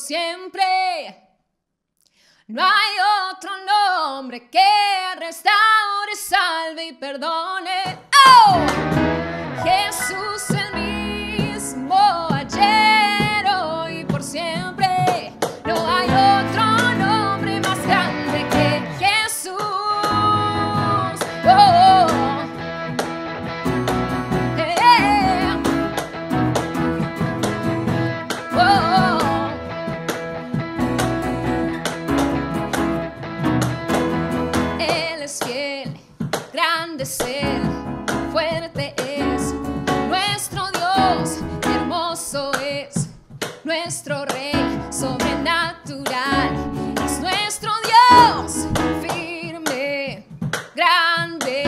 siempre. No hay otro nombre que restaure, salve y perdone. ¡Oh! Jesús el mismo ayer, hoy y por siempre. No hay otro nombre más grande que Jesús. Oh, Él es fiel, grande es Él, fuerte es nuestro Dios, hermoso es nuestro Rey, sobrenatural es nuestro Dios, firme, grande,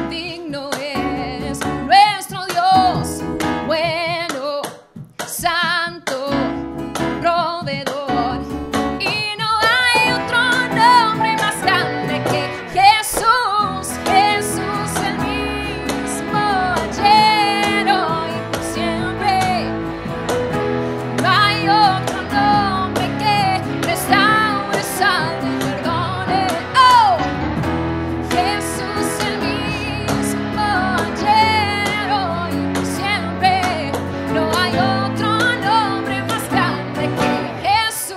digno es nuestro Dios, bueno, santo, proveedor. Y no hay otro nombre más grande que Jesús. Jesús el mismo ayer, hoy y por siempre. No hay otro nombre que restaure, salve y perdone. Oh, Jesús el mismo ayer, hoy y por siempre. No hay otro nombre más grande que Jesús.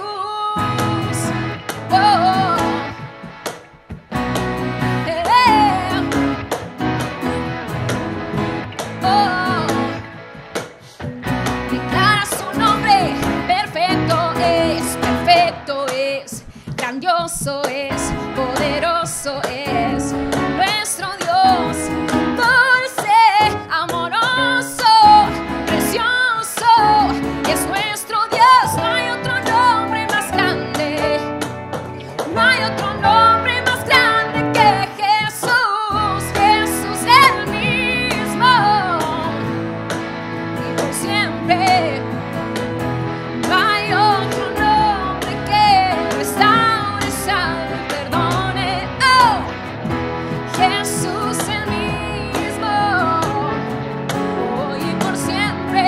Oh, declara su nombre, perfecto es, grandioso es, poderoso es nuestro Dios, dulce, amoroso, precioso es nuestro Dios. No hay otro nombre más grande, no hay otro nombre más grande que Jesús. Jesús el mismo y por siempre. No hay otro nombre que restaure, salve y perdone. Oh, Jesús el mismo, hoy y por siempre.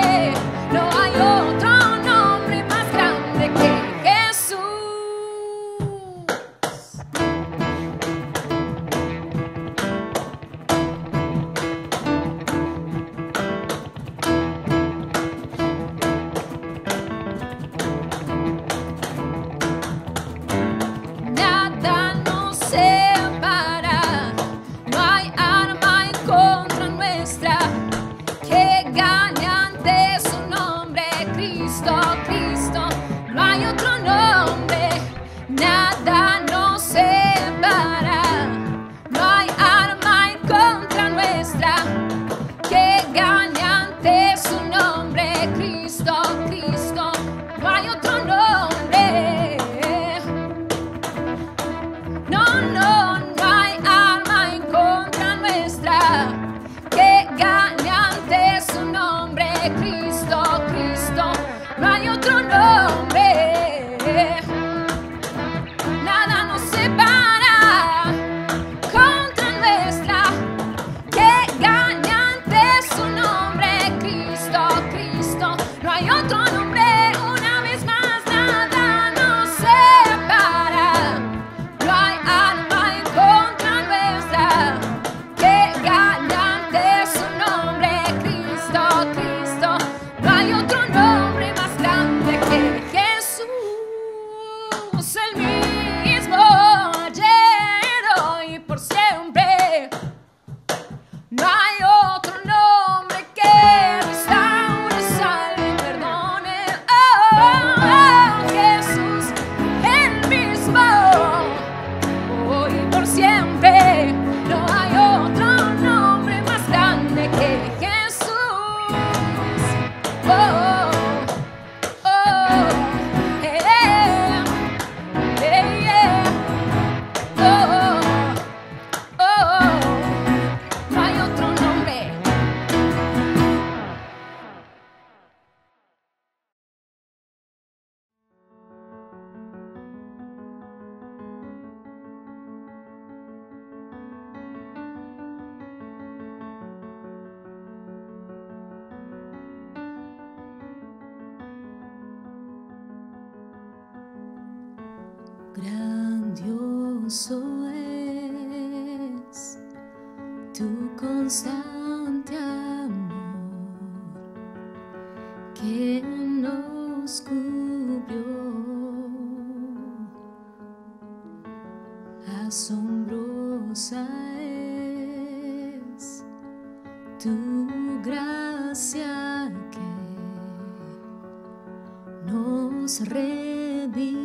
No hay otro nombre más grande que Jesús. Nada nos separa, no hay arma en contra nuestra que gane ante su nombre, Cristo, Cristo. No hay otro nombre, nada nos separa, no hay arma en contra nuestra que gane ante su nombre, Cristo, Cristo. No hay otro nombre. No, no, no hay arma en contra nuestra que gane ante su nombre, Cristo, Cristo. No hay otro nombre. Grandioso es tu constante amor que nos cubrió. Asombrosa es tu gracia que nos redimió.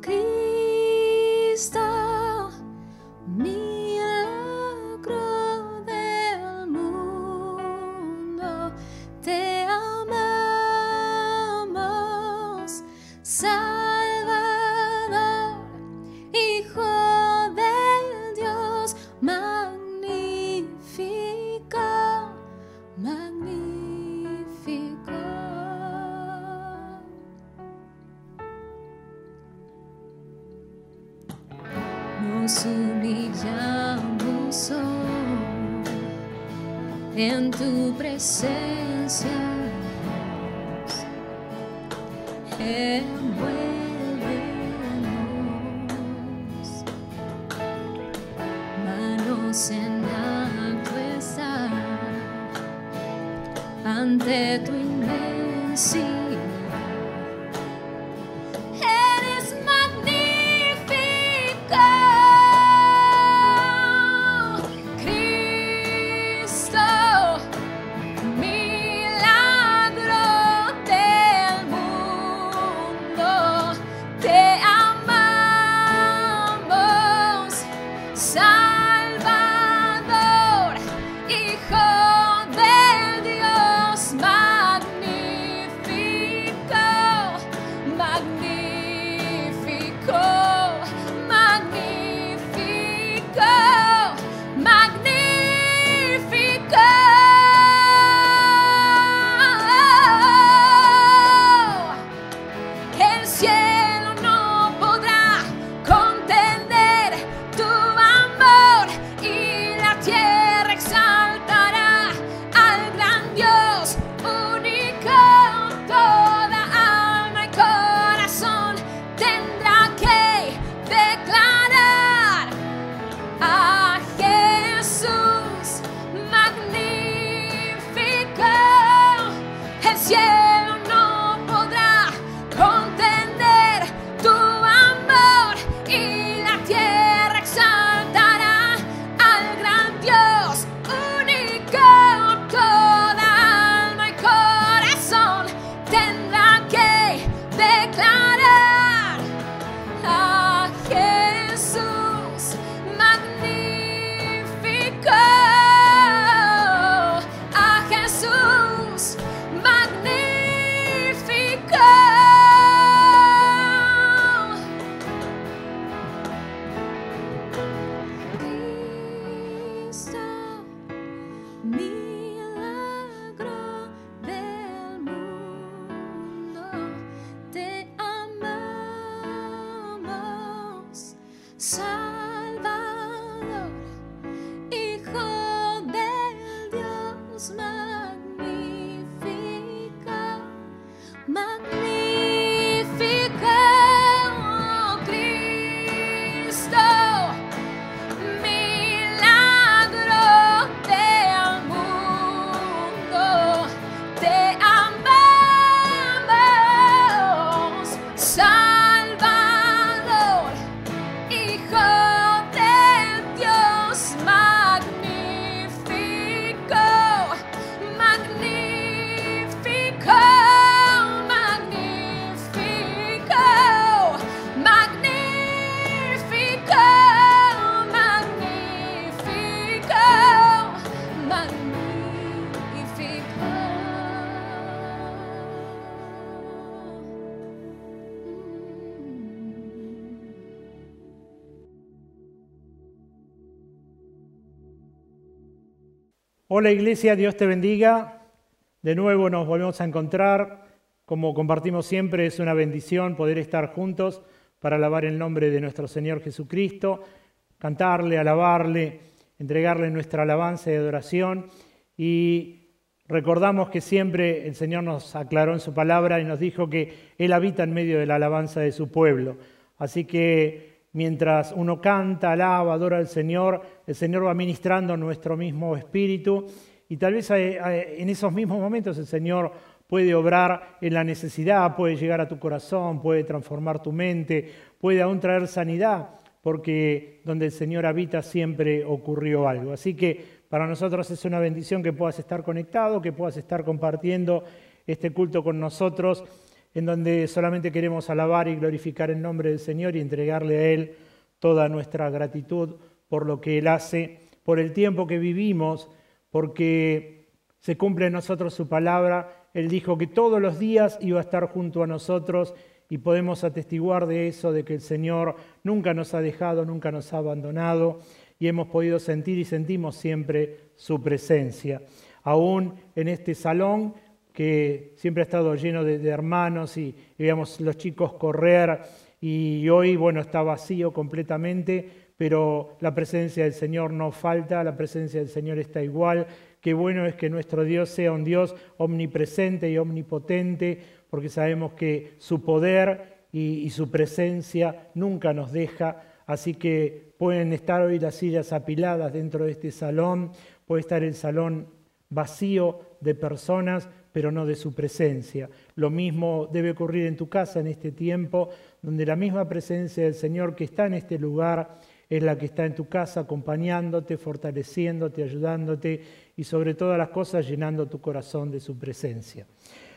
Cristo, milagro del mundo, te amamos, Salvador, Hijo del Dios magnífico, magnífico. Nos humillamos hoy en tu presencia, Dios. Envuélvenos, manos en alto estar ante tu inmensidad. Eres magnífico, Cristo, milagro del mundo, te amamos, Salvador, Hijo del Dios magnífico, magnífico, magnífico, magnífico. El cielo no podrá contener tu amor y la tierra exaltará al gran Dios único. Toda alma y corazón tendrá que declarar a Jesús magnífico. El cielo no podrá contener tu amor y la tierra exaltará al gran Dios único. Toda alma y corazón tendrá que declarar a Jesús magnífico, a Jesús magnífico. Cristo, milagro del mundo, te amamos, Salvador, Hijo del Dios magnífico, magnífico, Cristo, milagro del mundo, te amamos, Salvador, Hijo del Dios magnífico, magnífico, magnífico, magnífico, magnífico, Hola Iglesia, Dios te bendiga. De nuevo nos volvemos a encontrar. Como compartimos siempre, es una bendición poder estar juntos para alabar el nombre de nuestro Señor Jesucristo, cantarle, alabarle, entregarle nuestra alabanza y adoración y Recordamos que siempre el Señor nos aclaró en su palabra y nos dijo que Él habita en medio de la alabanza de su pueblo. Así que mientras uno canta, alaba, adora al Señor, el Señor va ministrando nuestro mismo espíritu y tal vez en esos mismos momentos el Señor puede obrar en la necesidad, puede llegar a tu corazón, puede transformar tu mente, puede aún traer sanidad, porque donde el Señor habita siempre ocurrió algo. Así que para nosotros es una bendición que puedas estar conectado, que puedas estar compartiendo este culto con nosotros, en donde solamente queremos alabar y glorificar el nombre del Señor y entregarle a Él toda nuestra gratitud por lo que Él hace, por el tiempo que vivimos, porque se cumple en nosotros su palabra. Él dijo que todos los días iba a estar junto a nosotros y podemos atestiguar de eso, de que el Señor nunca nos ha dejado, nunca nos ha abandonado y hemos podido sentir y sentimos siempre su presencia. Aún en este salón que siempre ha estado lleno de hermanos y veíamos los chicos correr y hoy, está vacío completamente, pero la presencia del Señor no falta, la presencia del Señor está igual. Qué bueno es que nuestro Dios sea un Dios omnipresente y omnipotente, porque sabemos que su poder y su presencia nunca nos deja. Así que pueden estar hoy las sillas apiladas dentro de este salón, puede estar el salón vacío de personas, pero no de su presencia. Lo mismo debe ocurrir en tu casa en este tiempo, donde la misma presencia del Señor que está en este lugar es la que está en tu casa, acompañándote, fortaleciéndote, ayudándote y sobre todas las cosas llenando tu corazón de su presencia.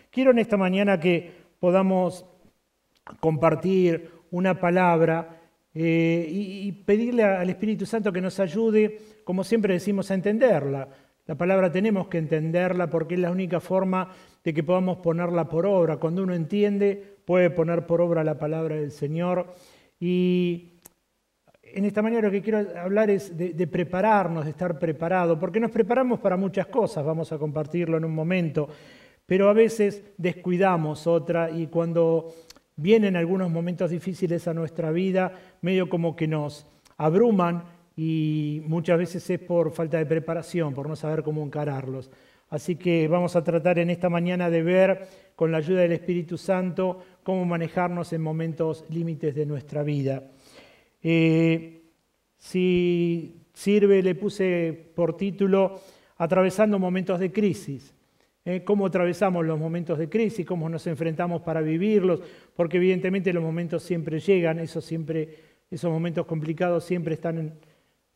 Quiero en esta mañana que podamos compartir una palabra y pedirle al Espíritu Santo que nos ayude, como siempre decimos, a entenderla. La palabra tenemos que entenderla porque es la única forma de que podamos ponerla por obra. Cuando uno entiende, puede poner por obra la palabra del Señor. Y en esta mañana lo que quiero hablar es de prepararnos, de estar preparado, porque nos preparamos para muchas cosas, vamos a compartirlo en un momento, pero a veces descuidamos otra y cuando vienen algunos momentos difíciles a nuestra vida, medio como que nos abruman y muchas veces es por falta de preparación, por no saber cómo encararlos. Así que vamos a tratar en esta mañana de ver, con la ayuda del Espíritu Santo, cómo manejarnos en momentos límites de nuestra vida. Si sirve, le puse por título Atravesando momentos de crisis. Cómo atravesamos los momentos de crisis, cómo nos enfrentamos para vivirlos, porque evidentemente los momentos siempre llegan, esos momentos complicados siempre están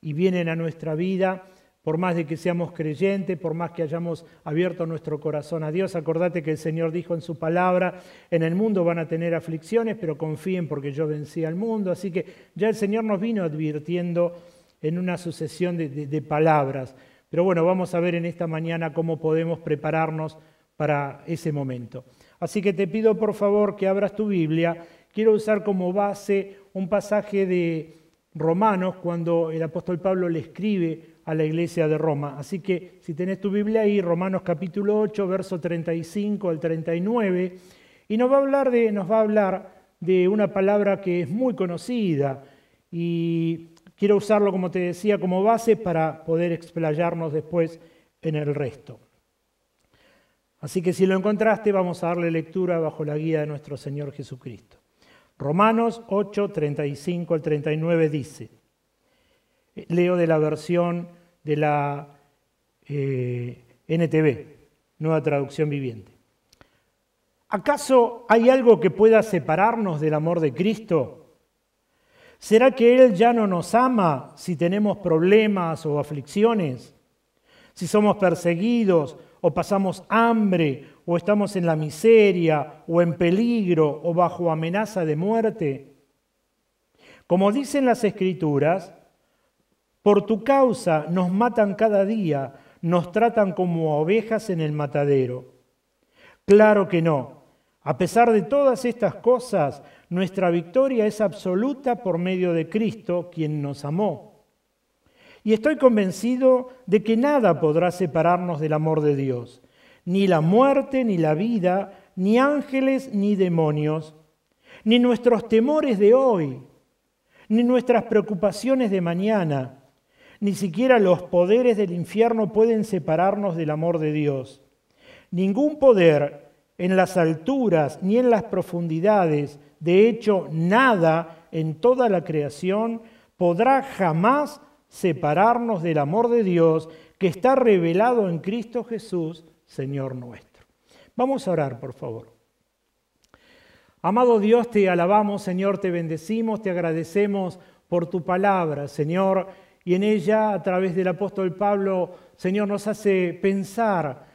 y vienen a nuestra vida, por más de que seamos creyentes, por más que hayamos abierto nuestro corazón a Dios. Acordate que el Señor dijo en su palabra, en el mundo van a tener aflicciones, pero confíen porque yo vencí al mundo. Así que ya el Señor nos vino advirtiendo en una sucesión de palabras. Pero bueno, vamos a ver en esta mañana cómo podemos prepararnos para ese momento. Así que te pido por favor que abras tu Biblia. Quiero usar como base un pasaje de Romanos cuando el apóstol Pablo le escribe a la iglesia de Roma. Así que si tenés tu Biblia ahí, Romanos capítulo 8, verso 35 al 39, y nos va a hablar de una palabra que es muy conocida y quiero usarlo, como te decía, como base para poder explayarnos después en el resto. Así que si lo encontraste, vamos a darle lectura bajo la guía de nuestro Señor Jesucristo. Romanos 8, 35 al 39 dice, leo de la versión de la NTV, Nueva Traducción Viviente. ¿Acaso hay algo que pueda separarnos del amor de Cristo? ¿Será que Él ya no nos ama si tenemos problemas o aflicciones? Si somos perseguidos o pasamos hambre o estamos en la miseria o en peligro o bajo amenaza de muerte. Como dicen las Escrituras, por tu causa nos matan cada día, nos tratan como ovejas en el matadero. Claro que no. A pesar de todas estas cosas, nuestra victoria es absoluta por medio de Cristo, quien nos amó. Y estoy convencido de que nada podrá separarnos del amor de Dios, ni la muerte, ni la vida, ni ángeles, ni demonios, ni nuestros temores de hoy, ni nuestras preocupaciones de mañana, ni siquiera los poderes del infierno pueden separarnos del amor de Dios. Ningún poder en las alturas ni en las profundidades, de hecho nada en toda la creación, podrá jamás separarnos del amor de Dios que está revelado en Cristo Jesús, Señor nuestro. Vamos a orar, por favor. Amado Dios, te alabamos, Señor, te bendecimos, te agradecemos por tu palabra, Señor, y en ella, a través del apóstol Pablo, Señor, nos hace pensar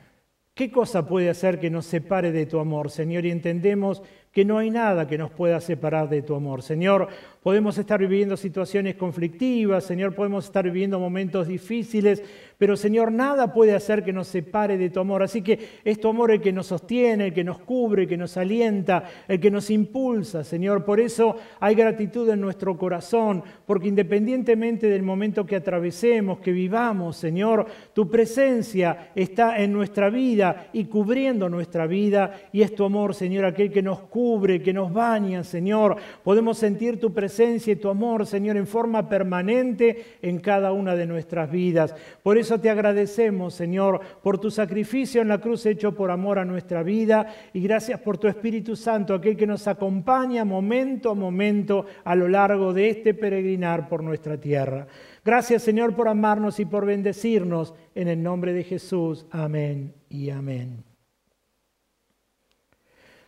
qué cosa puede hacer que nos separe de tu amor, Señor, y entendemos que no hay nada que nos pueda separar de tu amor. Señor, podemos estar viviendo situaciones conflictivas, Señor, podemos estar viviendo momentos difíciles, pero Señor, nada puede hacer que nos separe de tu amor. Así que es tu amor el que nos sostiene, el que nos cubre, el que nos alienta, el que nos impulsa, Señor. Por eso hay gratitud en nuestro corazón, porque independientemente del momento que atravesemos, que vivamos, Señor, tu presencia está en nuestra vida y cubriendo nuestra vida, y es tu amor, Señor, aquel que nos cubre, que nos baña, Señor. Podemos sentir tu presencia y tu amor, Señor, en forma permanente en cada una de nuestras vidas. Por eso te agradecemos, Señor, por tu sacrificio en la cruz hecho por amor a nuestra vida, y gracias por tu Espíritu Santo, aquel que nos acompaña momento a momento a lo largo de este peregrinar por nuestra tierra. Gracias, Señor, por amarnos y por bendecirnos. En el nombre de Jesús. Amén y amén.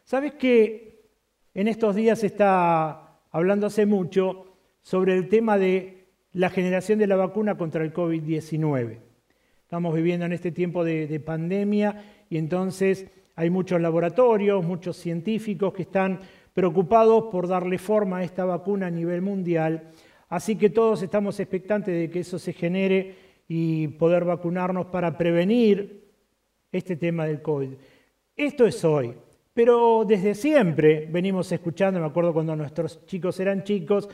¿Sabes que en estos días se está hablándose mucho sobre el tema de la generación de la vacuna contra el COVID-19? Estamos viviendo en este tiempo de pandemia y entonces hay muchos laboratorios, muchos científicos que están preocupados por darle forma a esta vacuna a nivel mundial. Así que todos estamos expectantes de que eso se genere y poder vacunarnos para prevenir este tema del COVID. Esto es hoy. Pero desde siempre venimos escuchando, me acuerdo cuando nuestros chicos eran chicos,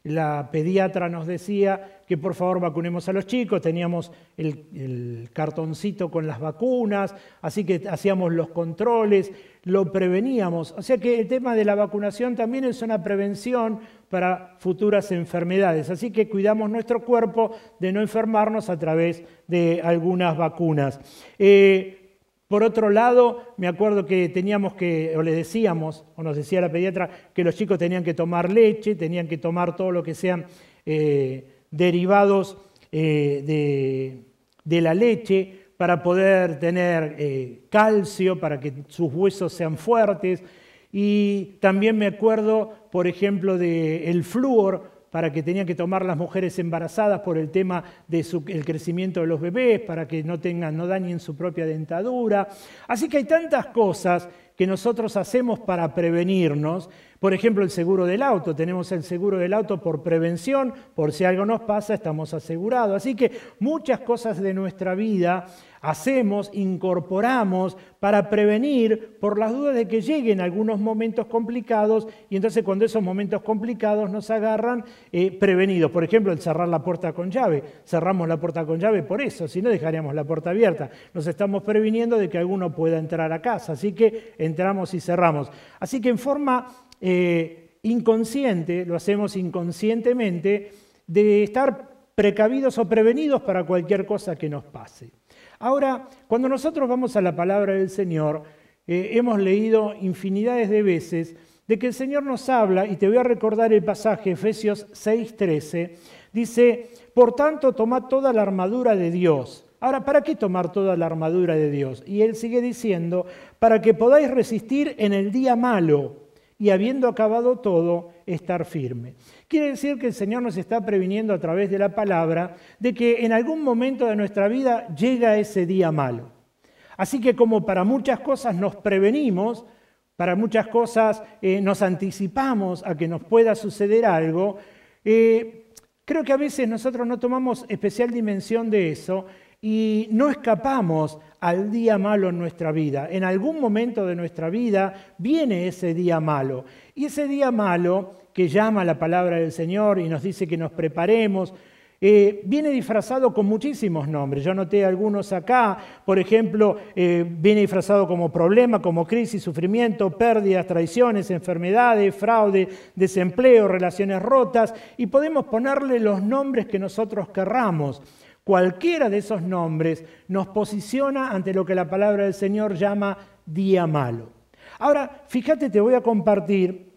la pediatra nos decía que por favor vacunemos a los chicos, teníamos el cartoncito con las vacunas, así que hacíamos los controles, lo preveníamos. O sea que el tema de la vacunación también es una prevención para futuras enfermedades, así que cuidamos nuestro cuerpo de no enfermarnos a través de algunas vacunas. Por otro lado, me acuerdo que le decíamos, o nos decía la pediatra, que los chicos tenían que tomar leche, tenían que tomar todo lo que sean derivados de la leche para poder tener calcio, para que sus huesos sean fuertes. Y también me acuerdo, por ejemplo, del flúor, para que tenían que tomar las mujeres embarazadas por el tema del crecimiento de los bebés, para que no dañen su propia dentadura. Así que hay tantas cosas que nosotros hacemos para prevenirnos. Por ejemplo, el seguro del auto. Tenemos el seguro del auto por prevención, por si algo nos pasa, estamos asegurados. Así que muchas cosas de nuestra vida hacemos, incorporamos para prevenir por las dudas de que lleguen algunos momentos complicados y entonces cuando esos momentos complicados nos agarran prevenidos. Por ejemplo, el cerrar la puerta con llave. Cerramos la puerta con llave por eso, si no dejaríamos la puerta abierta. Nos estamos previniendo de que alguno pueda entrar a casa, así que entramos y cerramos. Así que en forma inconsciente, lo hacemos inconscientemente, de estar precavidos o prevenidos para cualquier cosa que nos pase. Ahora, cuando nosotros vamos a la palabra del Señor, hemos leído infinidades de veces de que el Señor nos habla, y te voy a recordar el pasaje, Efesios 6:13, dice, por tanto, tomad toda la armadura de Dios. Ahora, ¿para qué tomar toda la armadura de Dios? Y Él sigue diciendo, para que podáis resistir en el día malo, y habiendo acabado todo, estar firme. Quiere decir que el Señor nos está previniendo a través de la palabra de que en algún momento de nuestra vida llega ese día malo. Así que como para muchas cosas nos prevenimos, para muchas cosas nos anticipamos a que nos pueda suceder algo, creo que a veces nosotros no tomamos especial dimensión de eso y no escapamos al día malo en nuestra vida. En algún momento de nuestra vida viene ese día malo. Y ese día malo, que llama la palabra del Señor y nos dice que nos preparemos, viene disfrazado con muchísimos nombres. Yo anoté algunos acá. Por ejemplo, viene disfrazado como problema, como crisis, sufrimiento, pérdidas, traiciones, enfermedades, fraude, desempleo, relaciones rotas. Y podemos ponerle los nombres que nosotros querramos. Cualquiera de esos nombres nos posiciona ante lo que la palabra del Señor llama día malo. Ahora, fíjate, te voy a compartir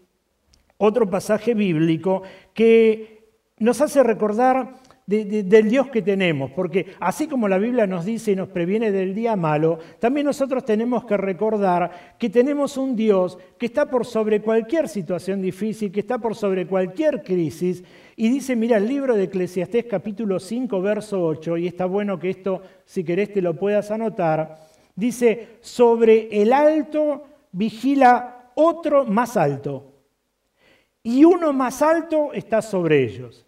otro pasaje bíblico que nos hace recordar del Dios que tenemos, porque así como la Biblia nos dice y nos previene del día malo, también nosotros tenemos que recordar que tenemos un Dios que está por sobre cualquier situación difícil, que está por sobre cualquier crisis, y dice, mira, el libro de Eclesiastés capítulo 5, verso 8, y está bueno que esto, si querés, te lo puedas anotar, dice, sobre el alto vigila otro más alto, y uno más alto está sobre ellos.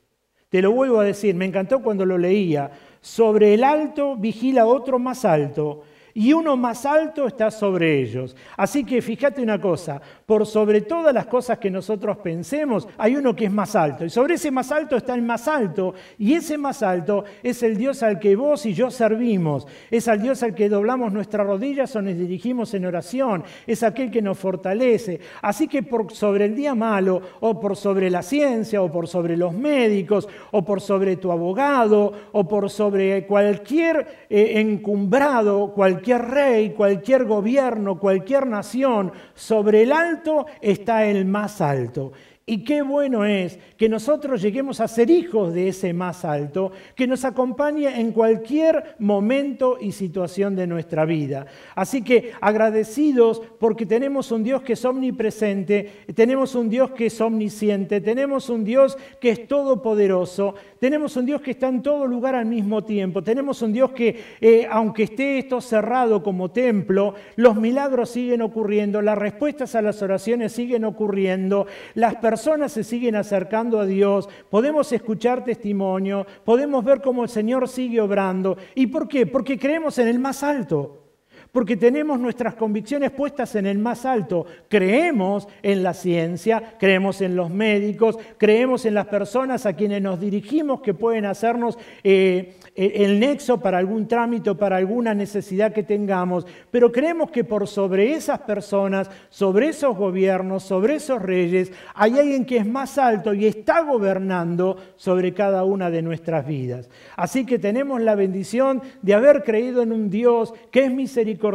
Te lo vuelvo a decir, me encantó cuando lo leía. Sobre el alto vigila otro más alto y uno más alto está sobre ellos. Así que fíjate una cosa, por sobre todas las cosas que nosotros pensemos, hay uno que es más alto. Y sobre ese más alto está el más alto. Y ese más alto es el Dios al que vos y yo servimos. Es al Dios al que doblamos nuestras rodillas o nos dirigimos en oración. Es aquel que nos fortalece. Así que por sobre el día malo, o por sobre la ciencia, o por sobre los médicos, o por sobre tu abogado, o por sobre cualquier encumbrado, cualquier rey, cualquier gobierno, cualquier nación, sobre el alto está el más alto. Y qué bueno es que nosotros lleguemos a ser hijos de ese más alto, que nos acompañe en cualquier momento y situación de nuestra vida. Así que agradecidos porque tenemos un Dios que es omnipresente, tenemos un Dios que es omnisciente, tenemos un Dios que es todopoderoso, tenemos un Dios que está en todo lugar al mismo tiempo, tenemos un Dios que, aunque esté esto cerrado como templo, los milagros siguen ocurriendo, las respuestas a las oraciones siguen ocurriendo, las personas se siguen acercando a Dios, podemos escuchar testimonio, podemos ver cómo el Señor sigue obrando. ¿Y por qué? Porque creemos en el más alto. Porque tenemos nuestras convicciones puestas en el más alto. Creemos en la ciencia, creemos en los médicos, creemos en las personas a quienes nos dirigimos que pueden hacernos el nexo para algún trámite o para alguna necesidad que tengamos. Pero creemos que por sobre esas personas, sobre esos gobiernos, sobre esos reyes, hay alguien que es más alto y está gobernando sobre cada una de nuestras vidas. Así que tenemos la bendición de haber creído en un Dios que es misericordioso,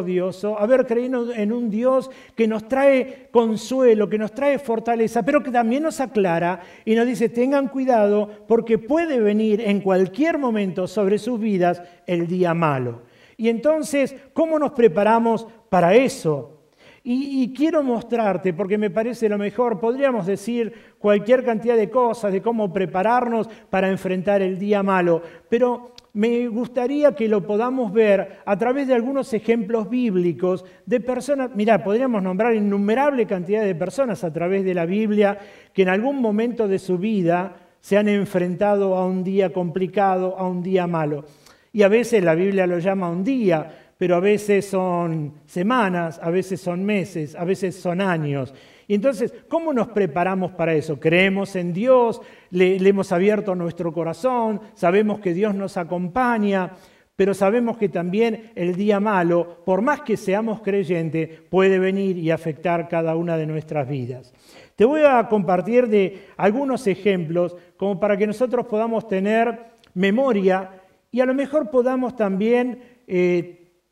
haber creído en un Dios que nos trae consuelo, que nos trae fortaleza, pero que también nos aclara y nos dice, tengan cuidado porque puede venir en cualquier momento sobre sus vidas el día malo. Y entonces, ¿cómo nos preparamos para eso? Y quiero mostrarte, porque me parece lo mejor, podríamos decir cualquier cantidad de cosas, de cómo prepararnos para enfrentar el día malo, pero me gustaría que lo podamos ver a través de algunos ejemplos bíblicos de personas. Mirá, podríamos nombrar innumerable cantidad de personas a través de la Biblia que en algún momento de su vida se han enfrentado a un día complicado, a un día malo. Y a veces la Biblia lo llama un día, pero a veces son semanas, a veces son meses, a veces son años. Y entonces, ¿cómo nos preparamos para eso? Creemos en Dios, le hemos abierto nuestro corazón, sabemos que Dios nos acompaña, pero sabemos que también el día malo, por más que seamos creyentes, puede venir y afectar cada una de nuestras vidas. Te voy a compartir de algunos ejemplos como para que nosotros podamos tener memoria y a lo mejor podamos también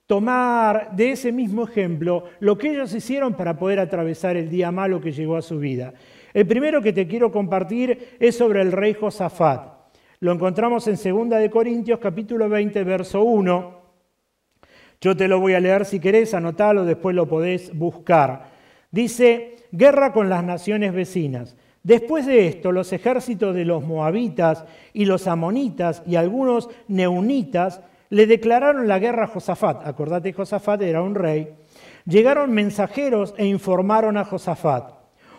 tomar de ese mismo ejemplo lo que ellos hicieron para poder atravesar el día malo que llegó a su vida. El primero que te quiero compartir es sobre el rey Josafat. Lo encontramos en 2 Corintios capítulo 20, verso 1. Yo te lo voy a leer si querés, anotalo, después lo podés buscar. Dice, guerra con las naciones vecinas. Después de esto, los ejércitos de los moabitas y los amonitas y algunos neunitas le declararon la guerra a Josafat. Acordate, Josafat era un rey. Llegaron mensajeros e informaron a Josafat.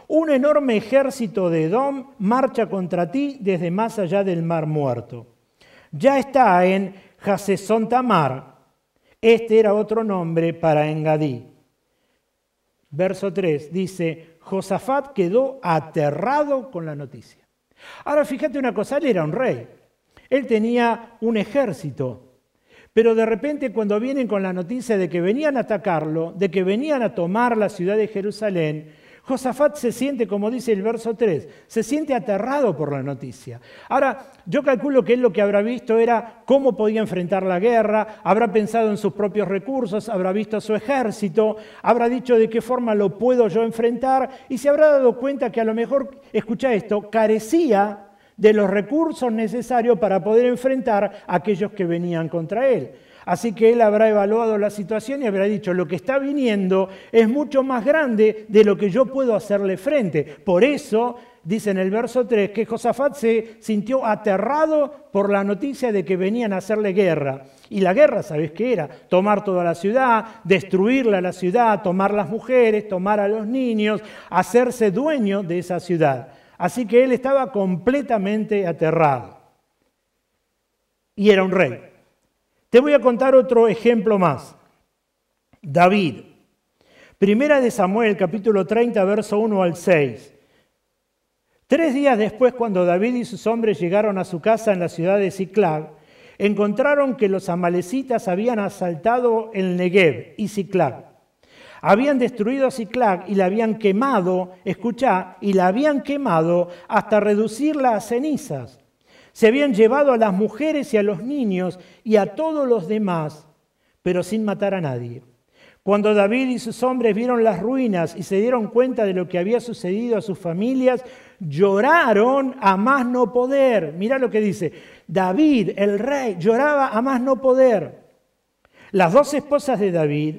Un enorme ejército de Edom marcha contra ti desde más allá del Mar Muerto. Ya está en Hasezón Tamar. Este era otro nombre para Engadí. Verso 3 dice, Josafat quedó aterrado con la noticia. Ahora fíjate una cosa, él era un rey. Él tenía un ejército. Pero de repente cuando vienen con la noticia de que venían a atacarlo, de que venían a tomar la ciudad de Jerusalén, Josafat se siente, como dice el verso 3, se siente aterrado por la noticia. Ahora, yo calculo que él lo que habrá visto era cómo podía enfrentar la guerra, habrá pensado en sus propios recursos, habrá visto su ejército, habrá dicho de qué forma lo puedo yo enfrentar y se habrá dado cuenta que a lo mejor, escucha esto, carecía de los recursos necesarios para poder enfrentar a aquellos que venían contra él. Así que él habrá evaluado la situación y habrá dicho, lo que está viniendo es mucho más grande de lo que yo puedo hacerle frente. Por eso, dice en el verso 3, que Josafat se sintió aterrado por la noticia de que venían a hacerle guerra. Y la guerra, ¿sabés qué era? Tomar toda la ciudad, destruirla la ciudad, tomar las mujeres, tomar a los niños, hacerse dueño de esa ciudad. Así que él estaba completamente aterrado. Y era un rey. Te voy a contar otro ejemplo más. David. Primera de Samuel, capítulo 30, verso 1 al 6. 3 días después, cuando David y sus hombres llegaron a su casa en la ciudad de Siclag, encontraron que los amalecitas habían asaltado el Negev y Siclag. Habían destruido Siclag y la habían quemado, escuchá, y la habían quemado hasta reducirla a cenizas. Se habían llevado a las mujeres y a los niños y a todos los demás, pero sin matar a nadie. Cuando David y sus hombres vieron las ruinas y se dieron cuenta de lo que había sucedido a sus familias, lloraron a más no poder. Mirá lo que dice, David, el rey, lloraba a más no poder. Las 2 esposas de David,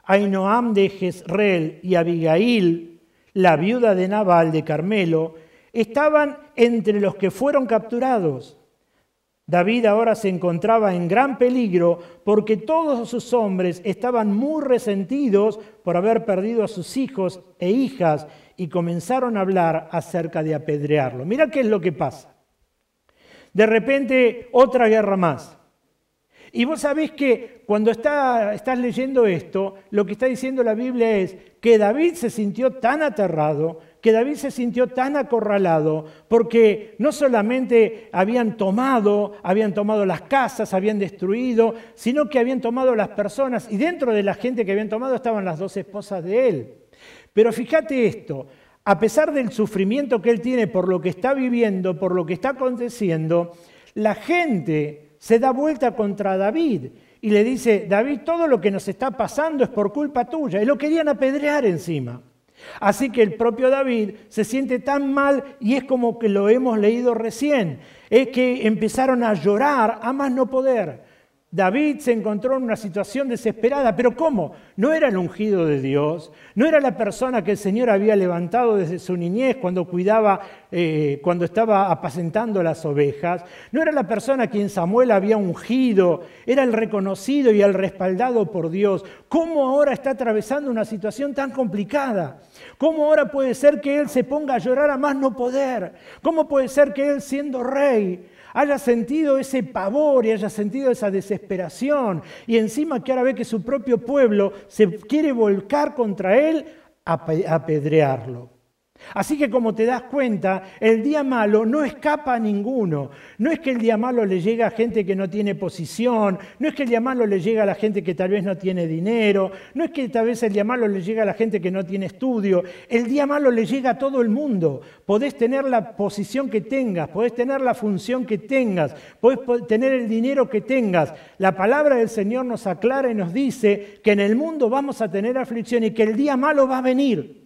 Ahinoam de Jezreel y Abigail, la viuda de Nabal de Carmelo, estaban entre los que fueron capturados. David ahora se encontraba en gran peligro porque todos sus hombres estaban muy resentidos por haber perdido a sus hijos e hijas y comenzaron a hablar acerca de apedrearlo. Mirá qué es lo que pasa. De repente, otra guerra más. Y vos sabés que cuando estás leyendo esto, lo que está diciendo la Biblia es que David se sintió tan aterrado, que David se sintió tan acorralado, porque no solamente habían tomado las casas, habían destruido, sino que habían tomado las personas, y dentro de la gente que habían tomado estaban las 2 esposas de él. Pero fíjate esto, a pesar del sufrimiento que él tiene por lo que está viviendo, por lo que está aconteciendo, la gente se da vuelta contra David y le dice, David, todo lo que nos está pasando es por culpa tuya. Y lo querían apedrear encima. Así que el propio David se siente tan mal y es como que lo hemos leído recién. Es que empezaron a llorar a más no poder. David se encontró en una situación desesperada, pero ¿cómo? No era el ungido de Dios, no era la persona que el Señor había levantado desde su niñez cuando cuidaba, cuando estaba apacentando las ovejas, no era la persona a quien Samuel había ungido, era el reconocido y el respaldado por Dios. ¿Cómo ahora está atravesando una situación tan complicada? ¿Cómo ahora puede ser que él se ponga a llorar a más no poder? ¿Cómo puede ser que él, siendo rey, haya sentido ese pavor y haya sentido esa desesperación y encima que ahora ve que su propio pueblo se quiere volcar contra él a apedrearlo? Así que como te das cuenta, el día malo no escapa a ninguno. No es que el día malo le llegue a gente que no tiene posición, no es que el día malo le llegue a la gente que tal vez no tiene dinero, no es que tal vez el día malo le llegue a la gente que no tiene estudio. El día malo le llega a todo el mundo. Podés tener la posición que tengas, podés tener la función que tengas, podés tener el dinero que tengas. La palabra del Señor nos aclara y nos dice que en el mundo vamos a tener aflicción y que el día malo va a venir.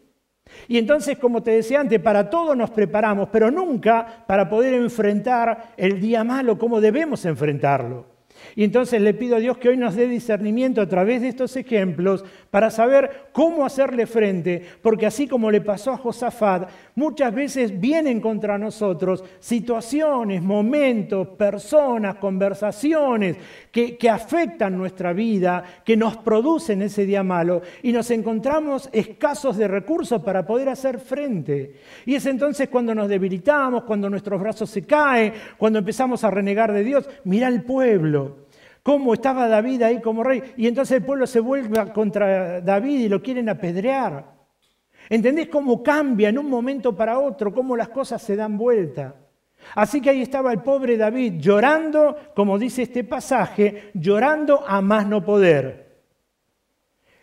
Y entonces, como te decía antes, para todo nos preparamos, pero nunca para poder enfrentar el día malo, como debemos enfrentarlo. Y entonces le pido a Dios que hoy nos dé discernimiento a través de estos ejemplos para saber cómo hacerle frente, porque así como le pasó a Josafat, muchas veces vienen contra nosotros situaciones, momentos, personas, conversaciones que afectan nuestra vida, que nos producen ese día malo y nos encontramos escasos de recursos para poder hacer frente. Y es entonces cuando nos debilitamos, cuando nuestros brazos se caen, cuando empezamos a renegar de Dios. Mirá el pueblo. Cómo estaba David ahí como rey, y entonces el pueblo se vuelve contra David y lo quieren apedrear. ¿Entendés cómo cambia en un momento para otro, cómo las cosas se dan vuelta? Así que ahí estaba el pobre David llorando, como dice este pasaje, llorando a más no poder.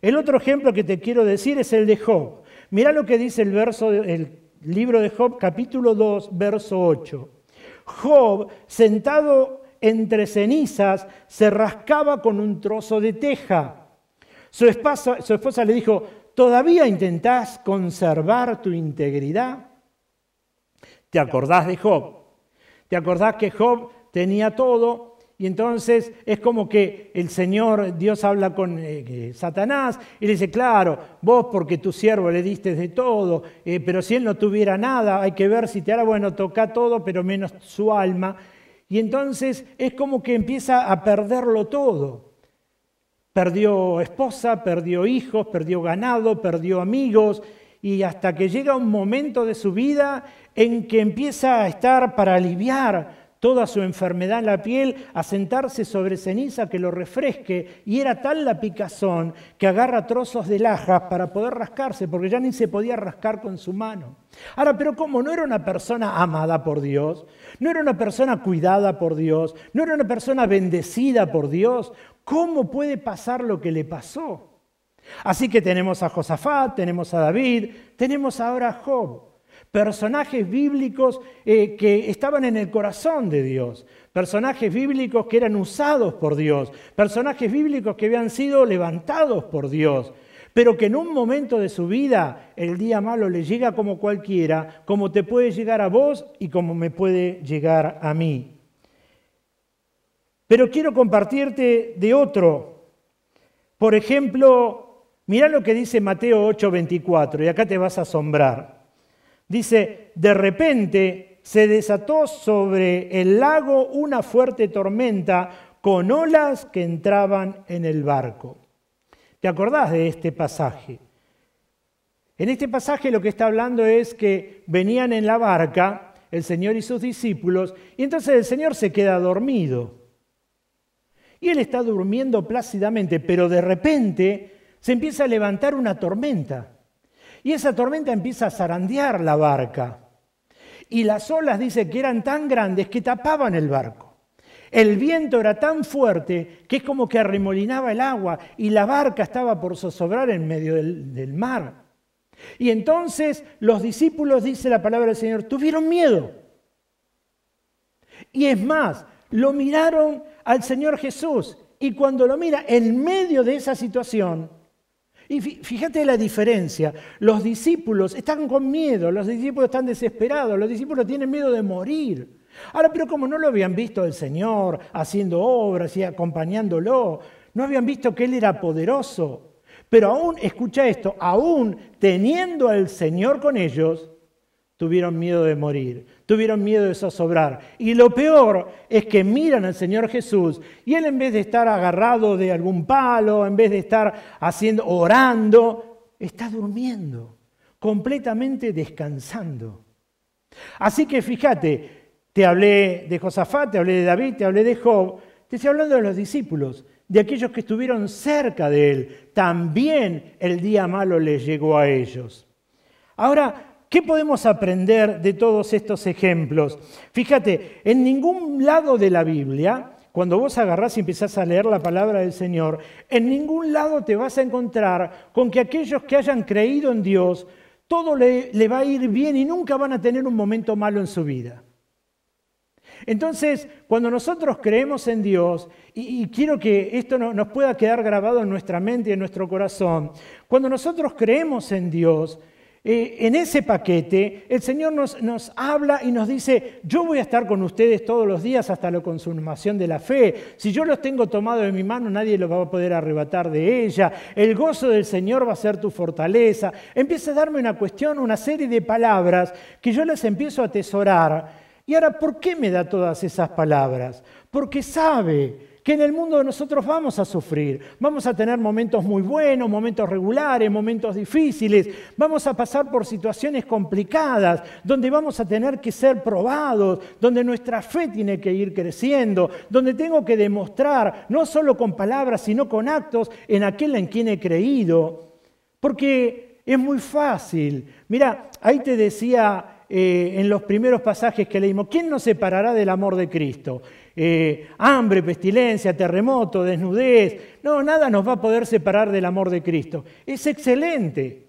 El otro ejemplo que te quiero decir es el de Job. Mirá lo que dice el libro de Job, capítulo 2, verso 8. Job, sentado entre cenizas, se rascaba con un trozo de teja. Su esposa le dijo, ¿todavía intentás conservar tu integridad? ¿Te acordás de Job? ¿Te acordás que Job tenía todo? Y entonces es como que el Señor, Dios habla con Satanás y le dice, claro, vos porque tu siervo le diste de todo, pero si él no tuviera nada, hay que ver si te hará, bueno, toca todo, pero menos su alma. Y entonces es como que empieza a perderlo todo. Perdió esposa, perdió hijos, perdió ganado, perdió amigos, y hasta que llega un momento de su vida en que empieza a estar para aliviar toda su enfermedad en la piel, a sentarse sobre ceniza que lo refresque, y era tal la picazón que agarra trozos de lajas para poder rascarse, porque ya ni se podía rascar con su mano. Ahora, pero ¿cómo? No era una persona amada por Dios, no era una persona cuidada por Dios, no era una persona bendecida por Dios. ¿Cómo puede pasar lo que le pasó? Así que tenemos a Josafat, tenemos a David, tenemos ahora a Job. Personajes bíblicos que estaban en el corazón de Dios, personajes bíblicos que eran usados por Dios, personajes bíblicos que habían sido levantados por Dios, pero que en un momento de su vida el día malo le llega como cualquiera, como te puede llegar a vos y como me puede llegar a mí. Pero quiero compartirte de otro. Por ejemplo, mirá lo que dice Mateo 8:24, y acá te vas a asombrar. Dice, de repente se desató sobre el lago una fuerte tormenta con olas que entraban en el barco. ¿Te acordás de este pasaje? En este pasaje lo que está hablando es que venían en la barca el Señor y sus discípulos, y entonces el Señor se queda dormido. Y Él está durmiendo plácidamente, pero de repente se empieza a levantar una tormenta. Y esa tormenta empieza a zarandear la barca. Y las olas, dice, que eran tan grandes que tapaban el barco. El viento era tan fuerte que es como que arremolinaba el agua y la barca estaba por zozobrar en medio del mar. Y entonces los discípulos, dice la palabra del Señor, tuvieron miedo. Y es más, lo miraron al Señor Jesús. Y cuando lo mira en medio de esa situación, y fíjate la diferencia, los discípulos están con miedo, los discípulos están desesperados, los discípulos tienen miedo de morir. Ahora, pero como no lo habían visto el Señor haciendo obras y acompañándolo, no habían visto que Él era poderoso, pero aún, escucha esto, aún teniendo al Señor con ellos, tuvieron miedo de morir, tuvieron miedo de zozobrar. Y lo peor es que miran al Señor Jesús y Él, en vez de estar agarrado de algún palo, en vez de estar orando, está durmiendo, completamente descansando. Así que fíjate, te hablé de Josafat, te hablé de David, te hablé de Job, te estoy hablando de los discípulos, de aquellos que estuvieron cerca de Él. También el día malo les llegó a ellos. Ahora, ¿qué podemos aprender de todos estos ejemplos? Fíjate, en ningún lado de la Biblia, cuando vos agarrás y empezás a leer la palabra del Señor, en ningún lado te vas a encontrar con que aquellos que hayan creído en Dios, todo le va a ir bien y nunca van a tener un momento malo en su vida. Entonces, cuando nosotros creemos en Dios, y quiero que esto nos pueda quedar grabado en nuestra mente y en nuestro corazón, cuando nosotros creemos en Dios, en ese paquete, el Señor nos habla y nos dice, yo voy a estar con ustedes todos los días hasta la consumación de la fe. Si yo los tengo tomados en mi mano, nadie los va a poder arrebatar de ella. El gozo del Señor va a ser tu fortaleza. Empieza a darme una serie de palabras que yo las empiezo a atesorar. Y ahora, ¿por qué me da todas esas palabras? Porque sabe que en el mundo nosotros vamos a sufrir, vamos a tener momentos muy buenos, momentos regulares, momentos difíciles, vamos a pasar por situaciones complicadas, donde vamos a tener que ser probados, donde nuestra fe tiene que ir creciendo, donde tengo que demostrar, no solo con palabras, sino con actos, en aquel en quien he creído. Porque es muy fácil. Mira, ahí te decía en los primeros pasajes que leímos, ¿quién nos separará del amor de Cristo? Hambre, pestilencia, terremoto, desnudez. No, nada nos va a poder separar del amor de Cristo. Es excelente.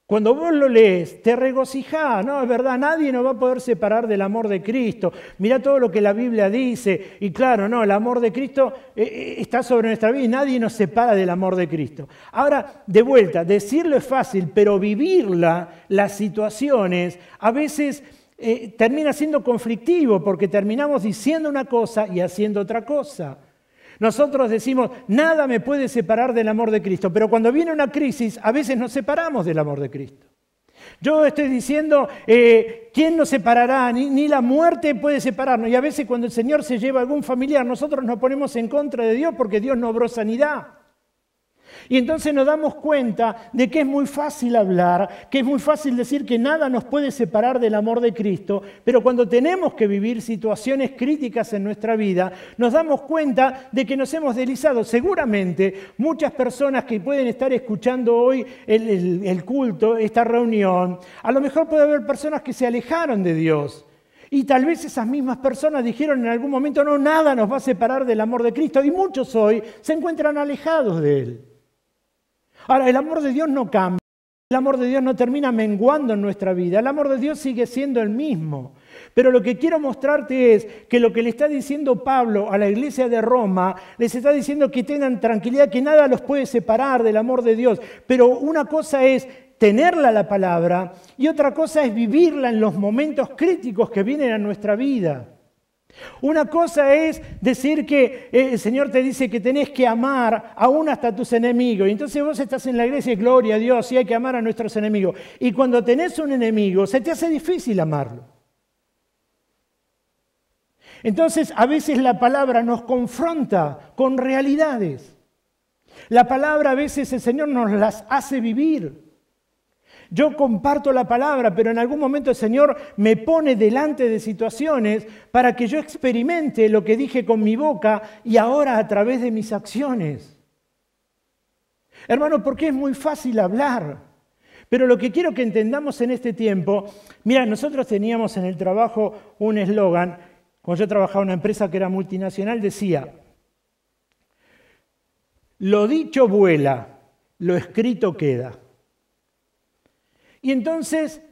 Cuando vos lo lees, te regocijás, ¿no? Es verdad, nadie nos va a poder separar del amor de Cristo. Mirá todo lo que la Biblia dice. Y claro, no, el amor de Cristo está sobre nuestra vida y nadie nos separa del amor de Cristo. Ahora, de vuelta, decirlo es fácil, pero vivirla, las situaciones, a veces termina siendo conflictivo porque terminamos diciendo una cosa y haciendo otra cosa. Nosotros decimos, nada me puede separar del amor de Cristo, pero cuando viene una crisis, a veces nos separamos del amor de Cristo. Yo estoy diciendo, ¿quién nos separará? Ni la muerte puede separarnos. Y a veces cuando el Señor se lleva a algún familiar, nosotros nos ponemos en contra de Dios porque Dios no obró sanidad. Y entonces nos damos cuenta de que es muy fácil hablar, que es muy fácil decir que nada nos puede separar del amor de Cristo, pero cuando tenemos que vivir situaciones críticas en nuestra vida, nos damos cuenta de que nos hemos deslizado. Seguramente muchas personas que pueden estar escuchando hoy el culto, esta reunión, a lo mejor puede haber personas que se alejaron de Dios. Y tal vez esas mismas personas dijeron en algún momento, no, nada nos va a separar del amor de Cristo. Y muchos hoy se encuentran alejados de Él. Ahora, el amor de Dios no cambia, el amor de Dios no termina menguando en nuestra vida, el amor de Dios sigue siendo el mismo. Pero lo que quiero mostrarte es que lo que le está diciendo Pablo a la iglesia de Roma, les está diciendo que tengan tranquilidad, que nada los puede separar del amor de Dios. Pero una cosa es tenerla la palabra y otra cosa es vivirla en los momentos críticos que vienen a nuestra vida. Una cosa es decir que el Señor te dice que tenés que amar aún hasta tus enemigos. Y entonces vos estás en la iglesia y gloria a Dios, y hay que amar a nuestros enemigos. Y cuando tenés un enemigo, se te hace difícil amarlo. Entonces a veces la palabra nos confronta con realidades. La palabra a veces el Señor nos las hace vivir. Yo comparto la palabra, pero en algún momento el Señor me pone delante de situaciones para que yo experimente lo que dije con mi boca y ahora a través de mis acciones. Hermano, porque es muy fácil hablar, pero lo que quiero que entendamos en este tiempo, mira, nosotros teníamos en el trabajo un eslogan, cuando yo trabajaba en una empresa que era multinacional, decía, lo dicho vuela, lo escrito queda. Y entonces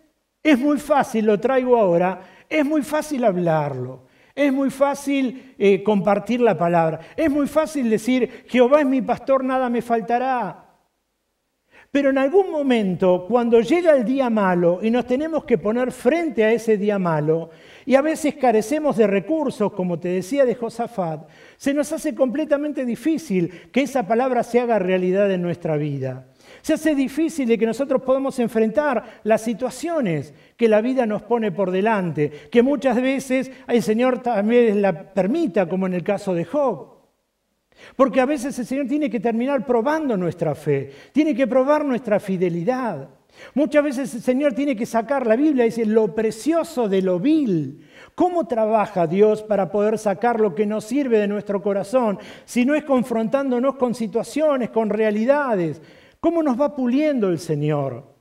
es muy fácil, lo traigo ahora, es muy fácil hablarlo, es muy fácil compartir la palabra, es muy fácil decir, Jehová es mi pastor, nada me faltará. Pero en algún momento, cuando llega el día malo y nos tenemos que poner frente a ese día malo, y a veces carecemos de recursos, como te decía de Josafat, se nos hace completamente difícil que esa palabra se haga realidad en nuestra vida. Se hace difícil de que nosotros podamos enfrentar las situaciones que la vida nos pone por delante, que muchas veces el Señor también la permita, como en el caso de Job. Porque a veces el Señor tiene que terminar probando nuestra fe, tiene que probar nuestra fidelidad. Muchas veces el Señor tiene que sacar, la Biblia dice, lo precioso de lo vil. ¿Cómo trabaja Dios para poder sacar lo que nos sirve de nuestro corazón? Si no es confrontándonos con situaciones, con realidades. ¿Cómo nos va puliendo el Señor?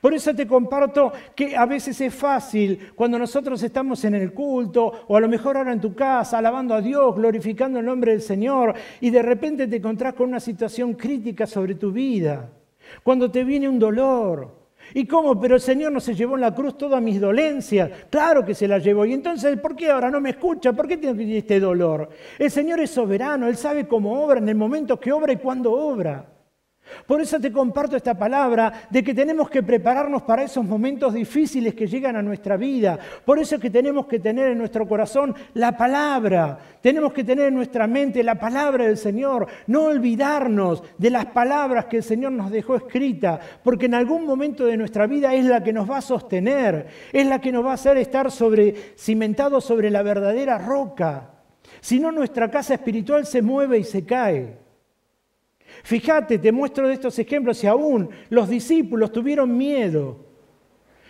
Por eso te comparto que a veces es fácil cuando nosotros estamos en el culto o a lo mejor ahora en tu casa alabando a Dios, glorificando el nombre del Señor y de repente te encontrás con una situación crítica sobre tu vida. Cuando te viene un dolor. ¿Y cómo? Pero el Señor no se llevó en la cruz todas mis dolencias. Claro que se las llevó. Y entonces, ¿por qué ahora no me escucha? ¿Por qué tengo este dolor? El Señor es soberano. Él sabe cómo obra, en el momento que obra y cuándo obra. Por eso te comparto esta palabra de que tenemos que prepararnos para esos momentos difíciles que llegan a nuestra vida. Por eso es que tenemos que tener en nuestro corazón la palabra. Tenemos que tener en nuestra mente la palabra del Señor. No olvidarnos de las palabras que el Señor nos dejó escritas, porque en algún momento de nuestra vida es la que nos va a sostener, es la que nos va a hacer estar cimentados sobre la verdadera roca. Si no, nuestra casa espiritual se mueve y se cae. Fíjate, te muestro de estos ejemplos y aún los discípulos tuvieron miedo.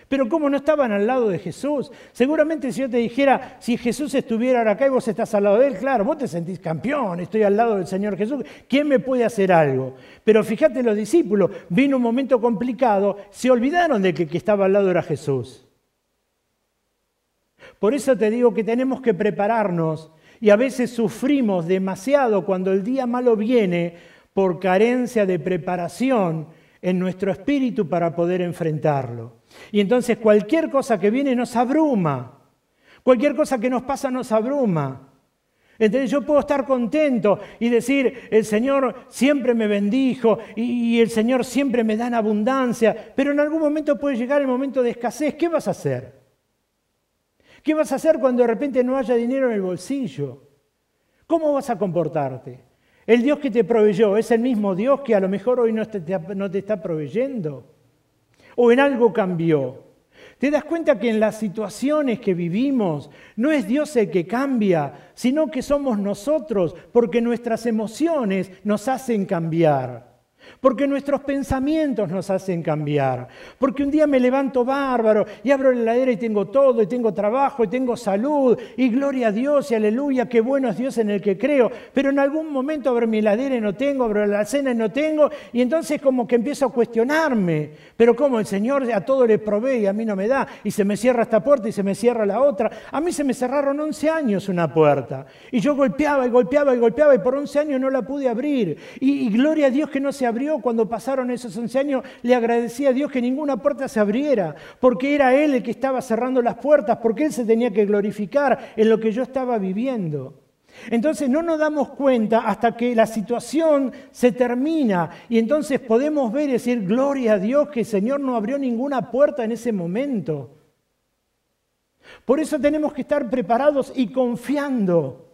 Pero ¿cómo no estaban al lado de Jesús? Seguramente si yo te dijera, si Jesús estuviera ahora acá y vos estás al lado de Él, claro, vos te sentís campeón, estoy al lado del Señor Jesús, ¿quién me puede hacer algo? Pero fíjate los discípulos, vino un momento complicado, se olvidaron de que el que estaba al lado era Jesús. Por eso te digo que tenemos que prepararnos y a veces sufrimos demasiado cuando el día malo viene por carencia de preparación en nuestro espíritu para poder enfrentarlo. Y entonces cualquier cosa que viene nos abruma. Cualquier cosa que nos pasa nos abruma. Entonces yo puedo estar contento y decir, el Señor siempre me bendijo y el Señor siempre me da en abundancia, pero en algún momento puede llegar el momento de escasez. ¿Qué vas a hacer? ¿Qué vas a hacer cuando de repente no haya dinero en el bolsillo? ¿Cómo vas a comportarte? El Dios que te proveyó es el mismo Dios que a lo mejor hoy no te está proveyendo. ¿O en algo cambió? ¿Te das cuenta que en las situaciones que vivimos no es Dios el que cambia, sino que somos nosotros, porque nuestras emociones nos hacen cambiar? Porque nuestros pensamientos nos hacen cambiar. Porque un día me levanto bárbaro y abro la heladera y tengo todo, y tengo trabajo, y tengo salud, y gloria a Dios y aleluya, qué bueno es Dios en el que creo. Pero en algún momento abro mi heladera y no tengo, abro la alacena y no tengo, y entonces como que empiezo a cuestionarme. Pero ¿cómo? El Señor a todo le provee y a mí no me da, y se me cierra esta puerta y se me cierra la otra. A mí se me cerraron 11 años una puerta, y yo golpeaba y golpeaba y golpeaba, y por 11 años no la pude abrir. Y gloria a Dios que no se abrió. Cuando pasaron esos 11 años, le agradecí a Dios que ninguna puerta se abriera, porque era Él el que estaba cerrando las puertas, porque Él se tenía que glorificar en lo que yo estaba viviendo. Entonces no nos damos cuenta hasta que la situación se termina y entonces podemos ver y decir, gloria a Dios que el Señor no abrió ninguna puerta en ese momento. Por eso tenemos que estar preparados y confiando.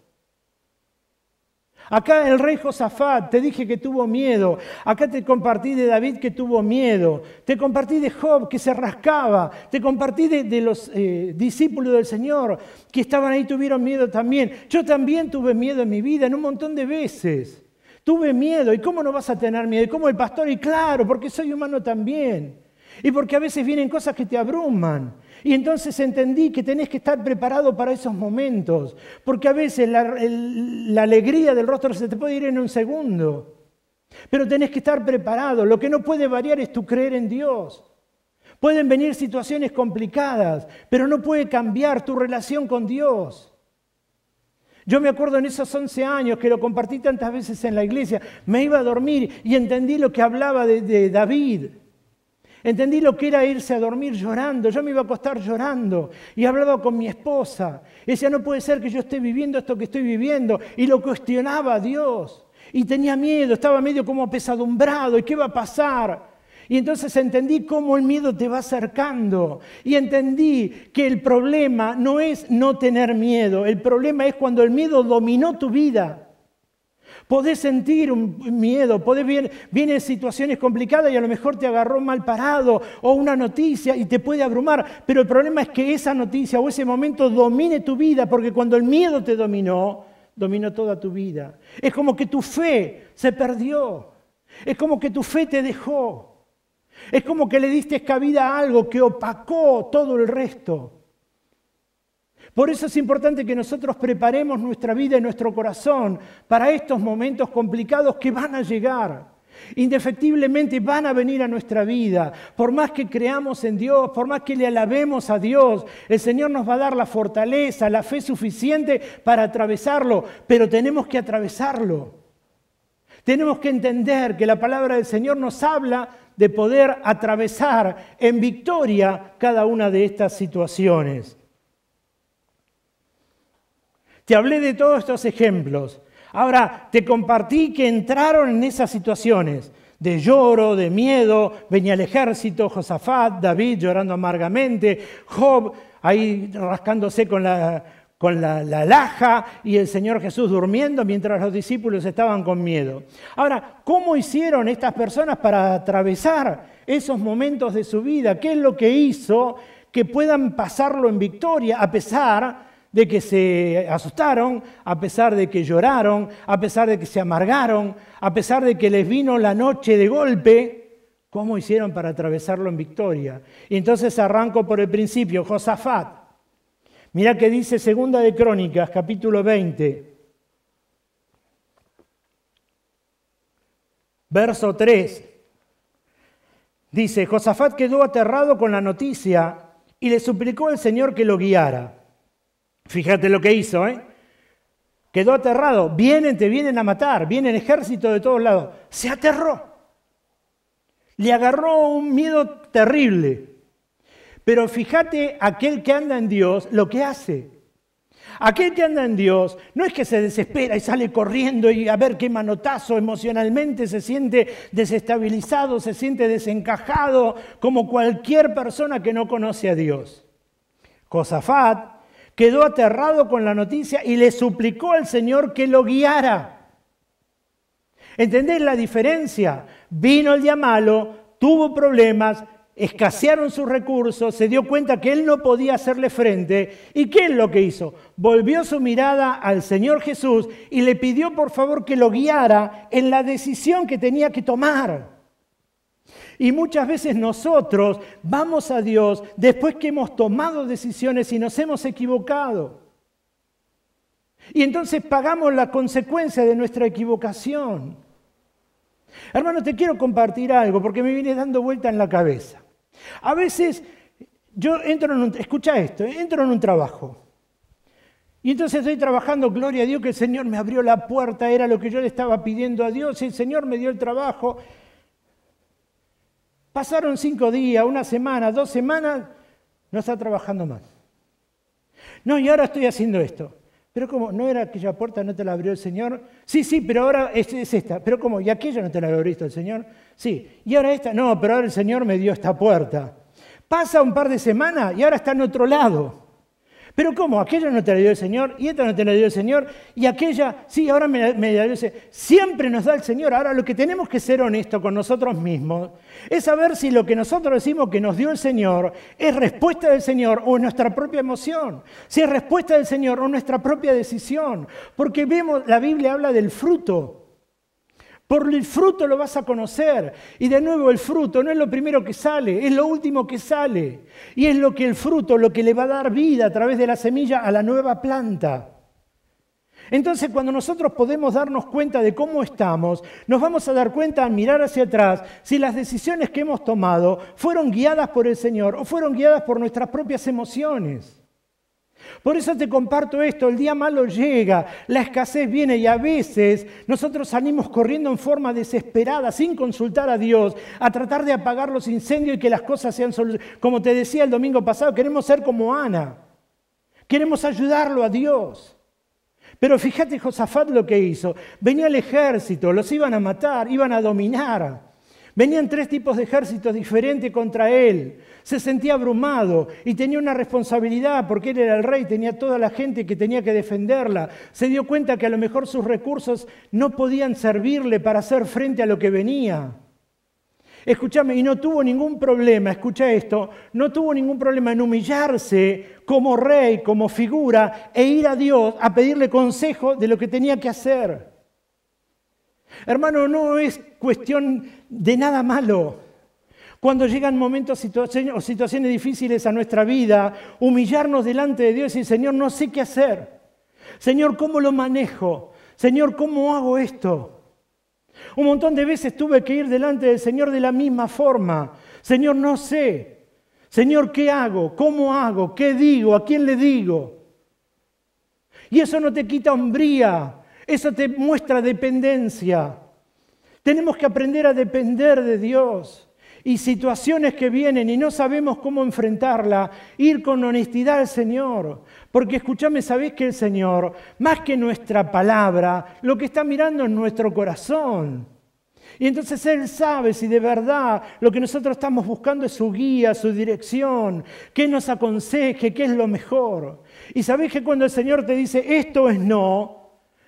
Acá el rey Josafat, te dije que tuvo miedo. Acá te compartí de David que tuvo miedo. Te compartí de Job que se rascaba. Te compartí de los discípulos del Señor que estaban ahí, tuvieron miedo también. Yo también tuve miedo en mi vida, en un montón de veces. Tuve miedo. ¿Y cómo no vas a tener miedo? ¿Y cómo el pastor? Y claro, porque soy humano también. Y porque a veces vienen cosas que te abruman. Y entonces entendí que tenés que estar preparado para esos momentos. Porque a veces la alegría del rostro se te puede ir en un segundo. Pero tenés que estar preparado. Lo que no puede variar es tu creer en Dios. Pueden venir situaciones complicadas, pero no puede cambiar tu relación con Dios. Yo me acuerdo en esos 11 años que lo compartí tantas veces en la iglesia, me iba a dormir y entendí lo que hablaba de David. Entendí lo que era irse a dormir llorando. Yo me iba a acostar llorando y hablaba con mi esposa. Y decía, no puede ser que yo esté viviendo esto que estoy viviendo. Y lo cuestionaba a Dios. Y tenía miedo, estaba medio como apesadumbrado. ¿Y qué va a pasar? Y entonces entendí cómo el miedo te va acercando. Y entendí que el problema no es no tener miedo. El problema es cuando el miedo dominó tu vida. Podés sentir un miedo, vienen situaciones complicadas y a lo mejor te agarró mal parado o una noticia y te puede abrumar. Pero el problema es que esa noticia o ese momento domine tu vida, porque cuando el miedo te dominó toda tu vida. Es como que tu fe se perdió. Es como que tu fe te dejó. Es como que le diste cabida a algo que opacó todo el resto. Por eso es importante que nosotros preparemos nuestra vida y nuestro corazón para estos momentos complicados que van a llegar. Indefectiblemente van a venir a nuestra vida. Por más que creamos en Dios, por más que le alabemos a Dios, el Señor nos va a dar la fortaleza, la fe suficiente para atravesarlo, pero tenemos que atravesarlo. Tenemos que entender que la palabra del Señor nos habla de poder atravesar en victoria cada una de estas situaciones. Te hablé de todos estos ejemplos. Ahora, te compartí que entraron en esas situaciones de lloro, de miedo. Venía el ejército, Josafat, David llorando amargamente, Job ahí rascándose con la laja y el Señor Jesús durmiendo mientras los discípulos estaban con miedo. Ahora, ¿cómo hicieron estas personas para atravesar esos momentos de su vida? ¿Qué es lo que hizo que puedan pasarlo en victoria a pesar de que se asustaron, a pesar de que lloraron, a pesar de que se amargaron, a pesar de que les vino la noche de golpe? ¿Cómo hicieron para atravesarlo en victoria? Y entonces arranco por el principio, Josafat. Mirá que dice 2 de Crónicas, capítulo 20, verso 3. Dice, Josafat quedó aterrado con la noticia y le suplicó al Señor que lo guiara. Fíjate lo que hizo, ¿eh? Quedó aterrado. Te vienen a matar, vienen ejércitos de todos lados. Se aterró. Le agarró un miedo terrible. Pero fíjate, aquel que anda en Dios, lo que hace. Aquel que anda en Dios no es que se desespera y sale corriendo y a ver qué manotazo, emocionalmente se siente desestabilizado, se siente desencajado como cualquier persona que no conoce a Dios. Josafat quedó aterrado con la noticia y le suplicó al Señor que lo guiara. ¿Entendés la diferencia? Vino el día malo, tuvo problemas, escasearon sus recursos, se dio cuenta que él no podía hacerle frente. ¿Y qué es lo que hizo? Volvió su mirada al Señor Jesús y le pidió por favor que lo guiara en la decisión que tenía que tomar. Y muchas veces nosotros vamos a Dios después que hemos tomado decisiones y nos hemos equivocado. Y entonces pagamos la consecuencia de nuestra equivocación. Hermano, te quiero compartir algo porque me viene dando vuelta en la cabeza. A veces yo entro en un trabajo. Y entonces estoy trabajando, gloria a Dios que el Señor me abrió la puerta, era lo que yo le estaba pidiendo a Dios, y el Señor me dio el trabajo. Pasaron 5 días, 1 semana, 2 semanas, no está trabajando más. No, y ahora estoy haciendo esto. Pero ¿cómo? ¿No era aquella puerta, no te la abrió el Señor? Sí, pero ahora es esta. ¿Pero cómo? ¿Y aquella no te la abrió el Señor? Sí. ¿Y ahora esta? No, pero ahora el Señor me dio esta puerta. Pasa un par de semanas y ahora está en otro lado. ¿Pero cómo? ¿Aquella no te la dio el Señor? ¿Y esta no te la dio el Señor? ¿Y aquella? Sí, ahora me la dio el Señor. Siempre nos da el Señor. Ahora lo que tenemos que ser honestos con nosotros mismos es saber si lo que nosotros decimos que nos dio el Señor es respuesta del Señor o nuestra propia emoción. Si es respuesta del Señor o nuestra propia decisión. Porque vemos, la Biblia habla del fruto. Por el fruto lo vas a conocer. Y de nuevo el fruto no es lo primero que sale, es lo último que sale. Y es lo que el fruto, lo que le va a dar vida a través de la semilla a la nueva planta. Entonces cuando nosotros podemos darnos cuenta de cómo estamos, nos vamos a dar cuenta al mirar hacia atrás si las decisiones que hemos tomado fueron guiadas por el Señor o fueron guiadas por nuestras propias emociones. Por eso te comparto esto, el día malo llega, la escasez viene y a veces nosotros salimos corriendo en forma desesperada, sin consultar a Dios, a tratar de apagar los incendios y que las cosas sean solucionadas. Como te decía el domingo pasado, queremos ser como Ana, queremos ayudarlo a Dios. Pero fíjate Josafat lo que hizo, venía el ejército, los iban a matar, iban a dominar. Venían 3 tipos de ejércitos diferentes contra él. Se sentía abrumado y tenía una responsabilidad porque él era el rey, tenía toda la gente que tenía que defenderla. Se dio cuenta que a lo mejor sus recursos no podían servirle para hacer frente a lo que venía. Escúchame, y no tuvo ningún problema, escucha esto, no tuvo ningún problema en humillarse como rey, como figura, e ir a Dios a pedirle consejo de lo que tenía que hacer. Hermano, no es cuestión de nada malo. Cuando llegan momentos o situaciones difíciles a nuestra vida, humillarnos delante de Dios y decir, Señor, no sé qué hacer. Señor, ¿cómo lo manejo? Señor, ¿cómo hago esto? Un montón de veces tuve que ir delante del Señor de la misma forma. Señor, no sé. Señor, ¿qué hago? ¿Cómo hago? ¿Qué digo? ¿A quién le digo? Y eso no te quita hombría. Eso te muestra dependencia. Tenemos que aprender a depender de Dios. Y situaciones que vienen y no sabemos cómo enfrentarla, ir con honestidad al Señor. Porque escúchame, ¿sabés que el Señor, más que nuestra palabra, lo que está mirando es nuestro corazón? Y entonces Él sabe si de verdad lo que nosotros estamos buscando es su guía, su dirección, que nos aconseje, qué es lo mejor. Y sabés que cuando el Señor te dice esto es no,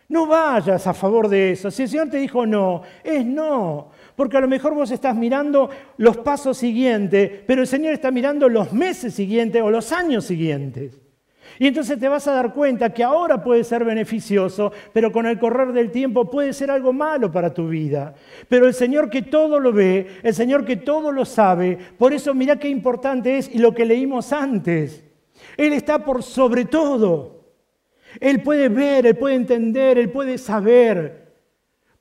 no vayas a favor de eso. Si el Señor te dijo no, es no. Porque a lo mejor vos estás mirando los pasos siguientes, pero el Señor está mirando los meses siguientes o los años siguientes. Y entonces te vas a dar cuenta que ahora puede ser beneficioso, pero con el correr del tiempo puede ser algo malo para tu vida. Pero el Señor que todo lo ve, el Señor que todo lo sabe, por eso mirá qué importante es y lo que leímos antes. Él está por sobre todo. Él puede ver, Él puede entender, Él puede saber.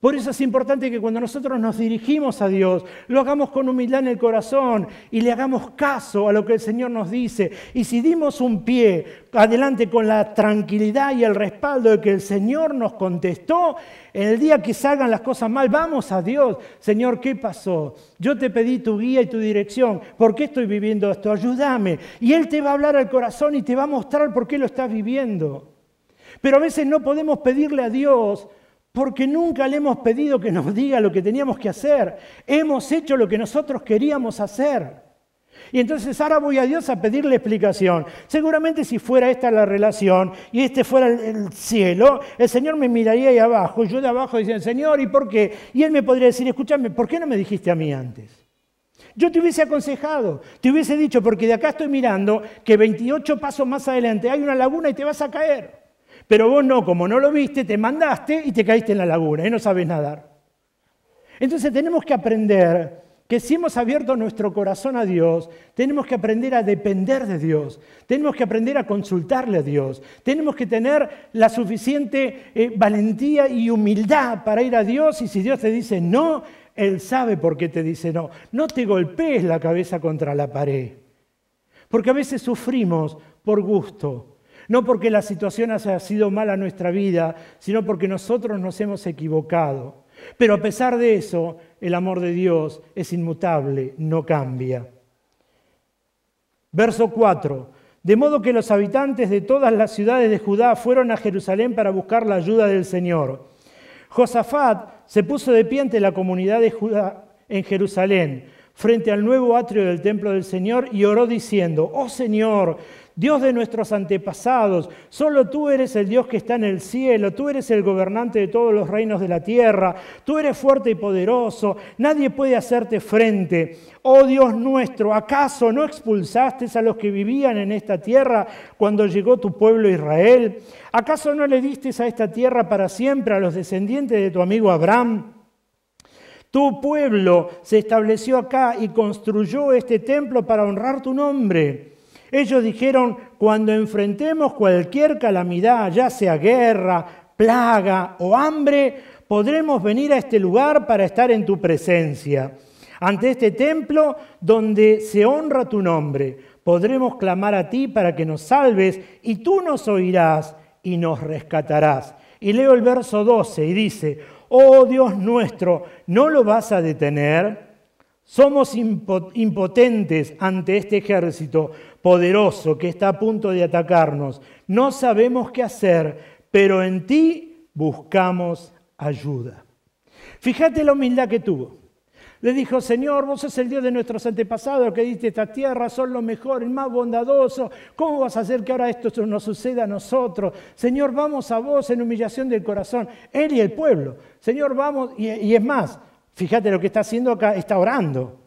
Por eso es importante que cuando nosotros nos dirigimos a Dios, lo hagamos con humildad en el corazón y le hagamos caso a lo que el Señor nos dice. Y si dimos un pie adelante con la tranquilidad y el respaldo de que el Señor nos contestó, en el día que salgan las cosas mal, vamos a Dios. Señor, ¿qué pasó? Yo te pedí tu guía y tu dirección. ¿Por qué estoy viviendo esto? Ayúdame. Y Él te va a hablar al corazón y te va a mostrar por qué lo estás viviendo. Pero a veces no podemos pedirle a Dios porque nunca le hemos pedido que nos diga lo que teníamos que hacer. Hemos hecho lo que nosotros queríamos hacer. Y entonces ahora voy a Dios a pedirle explicación. Seguramente si fuera esta la relación y este fuera el cielo, el Señor me miraría ahí abajo y yo de abajo decía, Señor, ¿y por qué? Y Él me podría decir, escúchame, ¿por qué no me dijiste a mí antes? Yo te hubiese aconsejado, te hubiese dicho, porque de acá estoy mirando que 28 pasos más adelante hay una laguna y te vas a caer. Pero vos no, como no lo viste, te mandaste y te caíste en la laguna y no sabes nadar. Entonces tenemos que aprender que si hemos abierto nuestro corazón a Dios, tenemos que aprender a depender de Dios, tenemos que aprender a consultarle a Dios, tenemos que tener la suficiente valentía y humildad para ir a Dios y si Dios te dice no, Él sabe por qué te dice no. No te golpees la cabeza contra la pared, porque a veces sufrimos por gusto. No porque la situación haya sido mala en nuestra vida, sino porque nosotros nos hemos equivocado. Pero a pesar de eso, el amor de Dios es inmutable, no cambia. Verso 4. De modo que los habitantes de todas las ciudades de Judá fueron a Jerusalén para buscar la ayuda del Señor. Josafat se puso de pie ante la comunidad de Judá en Jerusalén, frente al nuevo atrio del templo del Señor, y oró diciendo, «Oh Señor, Dios de nuestros antepasados, solo tú eres el Dios que está en el cielo, tú eres el gobernante de todos los reinos de la tierra, tú eres fuerte y poderoso, nadie puede hacerte frente. Oh Dios nuestro, ¿acaso no expulsaste a los que vivían en esta tierra cuando llegó tu pueblo Israel? ¿Acaso no le diste a esta tierra para siempre a los descendientes de tu amigo Abraham? Tu pueblo se estableció acá y construyó este templo para honrar tu nombre. Ellos dijeron, cuando enfrentemos cualquier calamidad, ya sea guerra, plaga o hambre, podremos venir a este lugar para estar en tu presencia. Ante este templo donde se honra tu nombre, podremos clamar a ti para que nos salves y tú nos oirás y nos rescatarás. Y leo el verso 12 y dice, oh Dios nuestro, ¿no lo vas a detener? Somos impotentes ante este ejército poderoso que está a punto de atacarnos. No sabemos qué hacer, pero en ti buscamos ayuda. Fíjate la humildad que tuvo. Le dijo, Señor, vos sos el Dios de nuestros antepasados que diste esta tierra, sos lo mejor, el más bondadoso. ¿Cómo vas a hacer que ahora esto nos suceda a nosotros? Señor, vamos a vos en humillación del corazón. Él y el pueblo. Señor, vamos, y es más, fíjate lo que está haciendo acá, está orando.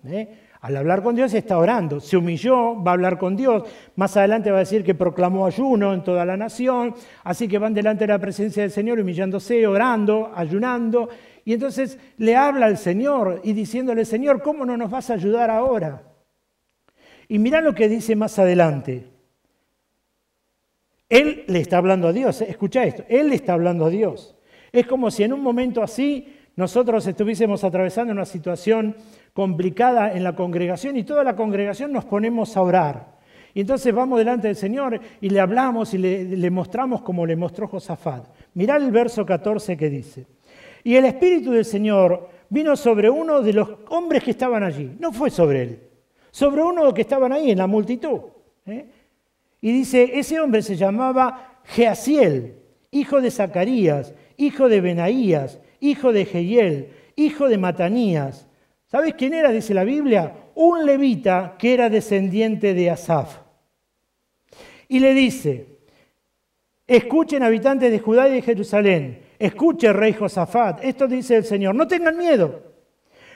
Al hablar con Dios está orando. Se humilló, va a hablar con Dios. Más adelante va a decir que proclamó ayuno en toda la nación. Así que van delante de la presencia del Señor humillándose, orando, ayunando. Y entonces le habla al Señor y diciéndole, Señor, ¿cómo no nos vas a ayudar ahora? Y mirá lo que dice más adelante. Él le está hablando a Dios. Escucha esto. Él le está hablando a Dios. Es como si en un momento así nosotros estuviésemos atravesando una situación complicada en la congregación y toda la congregación nos ponemos a orar. Y entonces vamos delante del Señor y le hablamos y le mostramos como le mostró Josafat. Mirá el verso 14 que dice. Y el Espíritu del Señor vino sobre uno de los hombres que estaban allí. No fue sobre él, sobre uno que estaban ahí en la multitud. Y dice, ese hombre se llamaba Jeasiel, hijo de Zacarías, hijo de Benaías, hijo de Jehiel, hijo de Matanías. ¿Sabes quién era? Dice la Biblia, un levita que era descendiente de Asaf. Y le dice, escuchen habitantes de Judá y de Jerusalén, escuche rey Josafat, esto dice el Señor, no tengan miedo,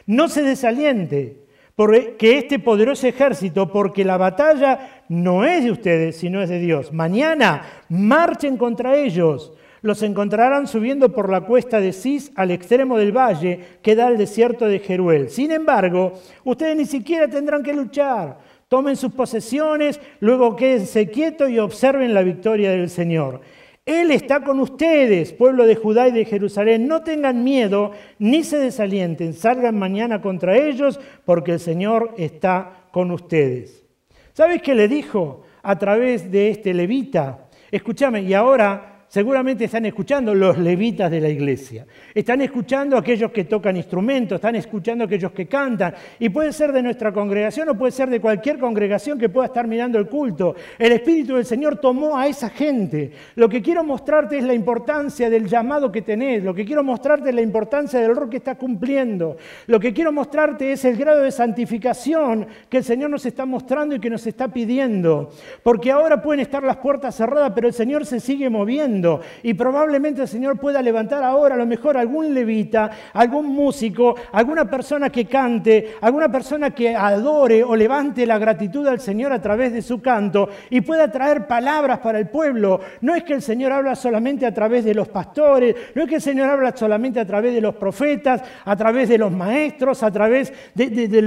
no se desaliente, porque este poderoso ejército, porque la batalla no es de ustedes, sino es de Dios. Mañana marchen contra ellos. Los encontrarán subiendo por la cuesta de Cis al extremo del valle que da al desierto de Jeruel. Sin embargo, ustedes ni siquiera tendrán que luchar. Tomen sus posesiones, luego quédense quietos y observen la victoria del Señor. Él está con ustedes, pueblo de Judá y de Jerusalén. No tengan miedo ni se desalienten. Salgan mañana contra ellos porque el Señor está con ustedes. ¿Sabes qué le dijo a través de este levita? Escúchame, y ahora seguramente están escuchando los levitas de la iglesia. Están escuchando a aquellos que tocan instrumentos, están escuchando a aquellos que cantan. Y puede ser de nuestra congregación o puede ser de cualquier congregación que pueda estar mirando el culto. El Espíritu del Señor tomó a esa gente. Lo que quiero mostrarte es la importancia del llamado que tenés. Lo que quiero mostrarte es la importancia del rol que estás cumpliendo. Lo que quiero mostrarte es el grado de santificación que el Señor nos está mostrando y que nos está pidiendo. Porque ahora pueden estar las puertas cerradas, pero el Señor se sigue moviendo. Y probablemente el Señor pueda levantar ahora a lo mejor algún levita, algún músico, alguna persona que cante, alguna persona que adore o levante la gratitud al Señor a través de su canto y pueda traer palabras para el pueblo. No es que el Señor habla solamente a través de los pastores, no es que el Señor habla solamente a través de los profetas, a través de los maestros, a través de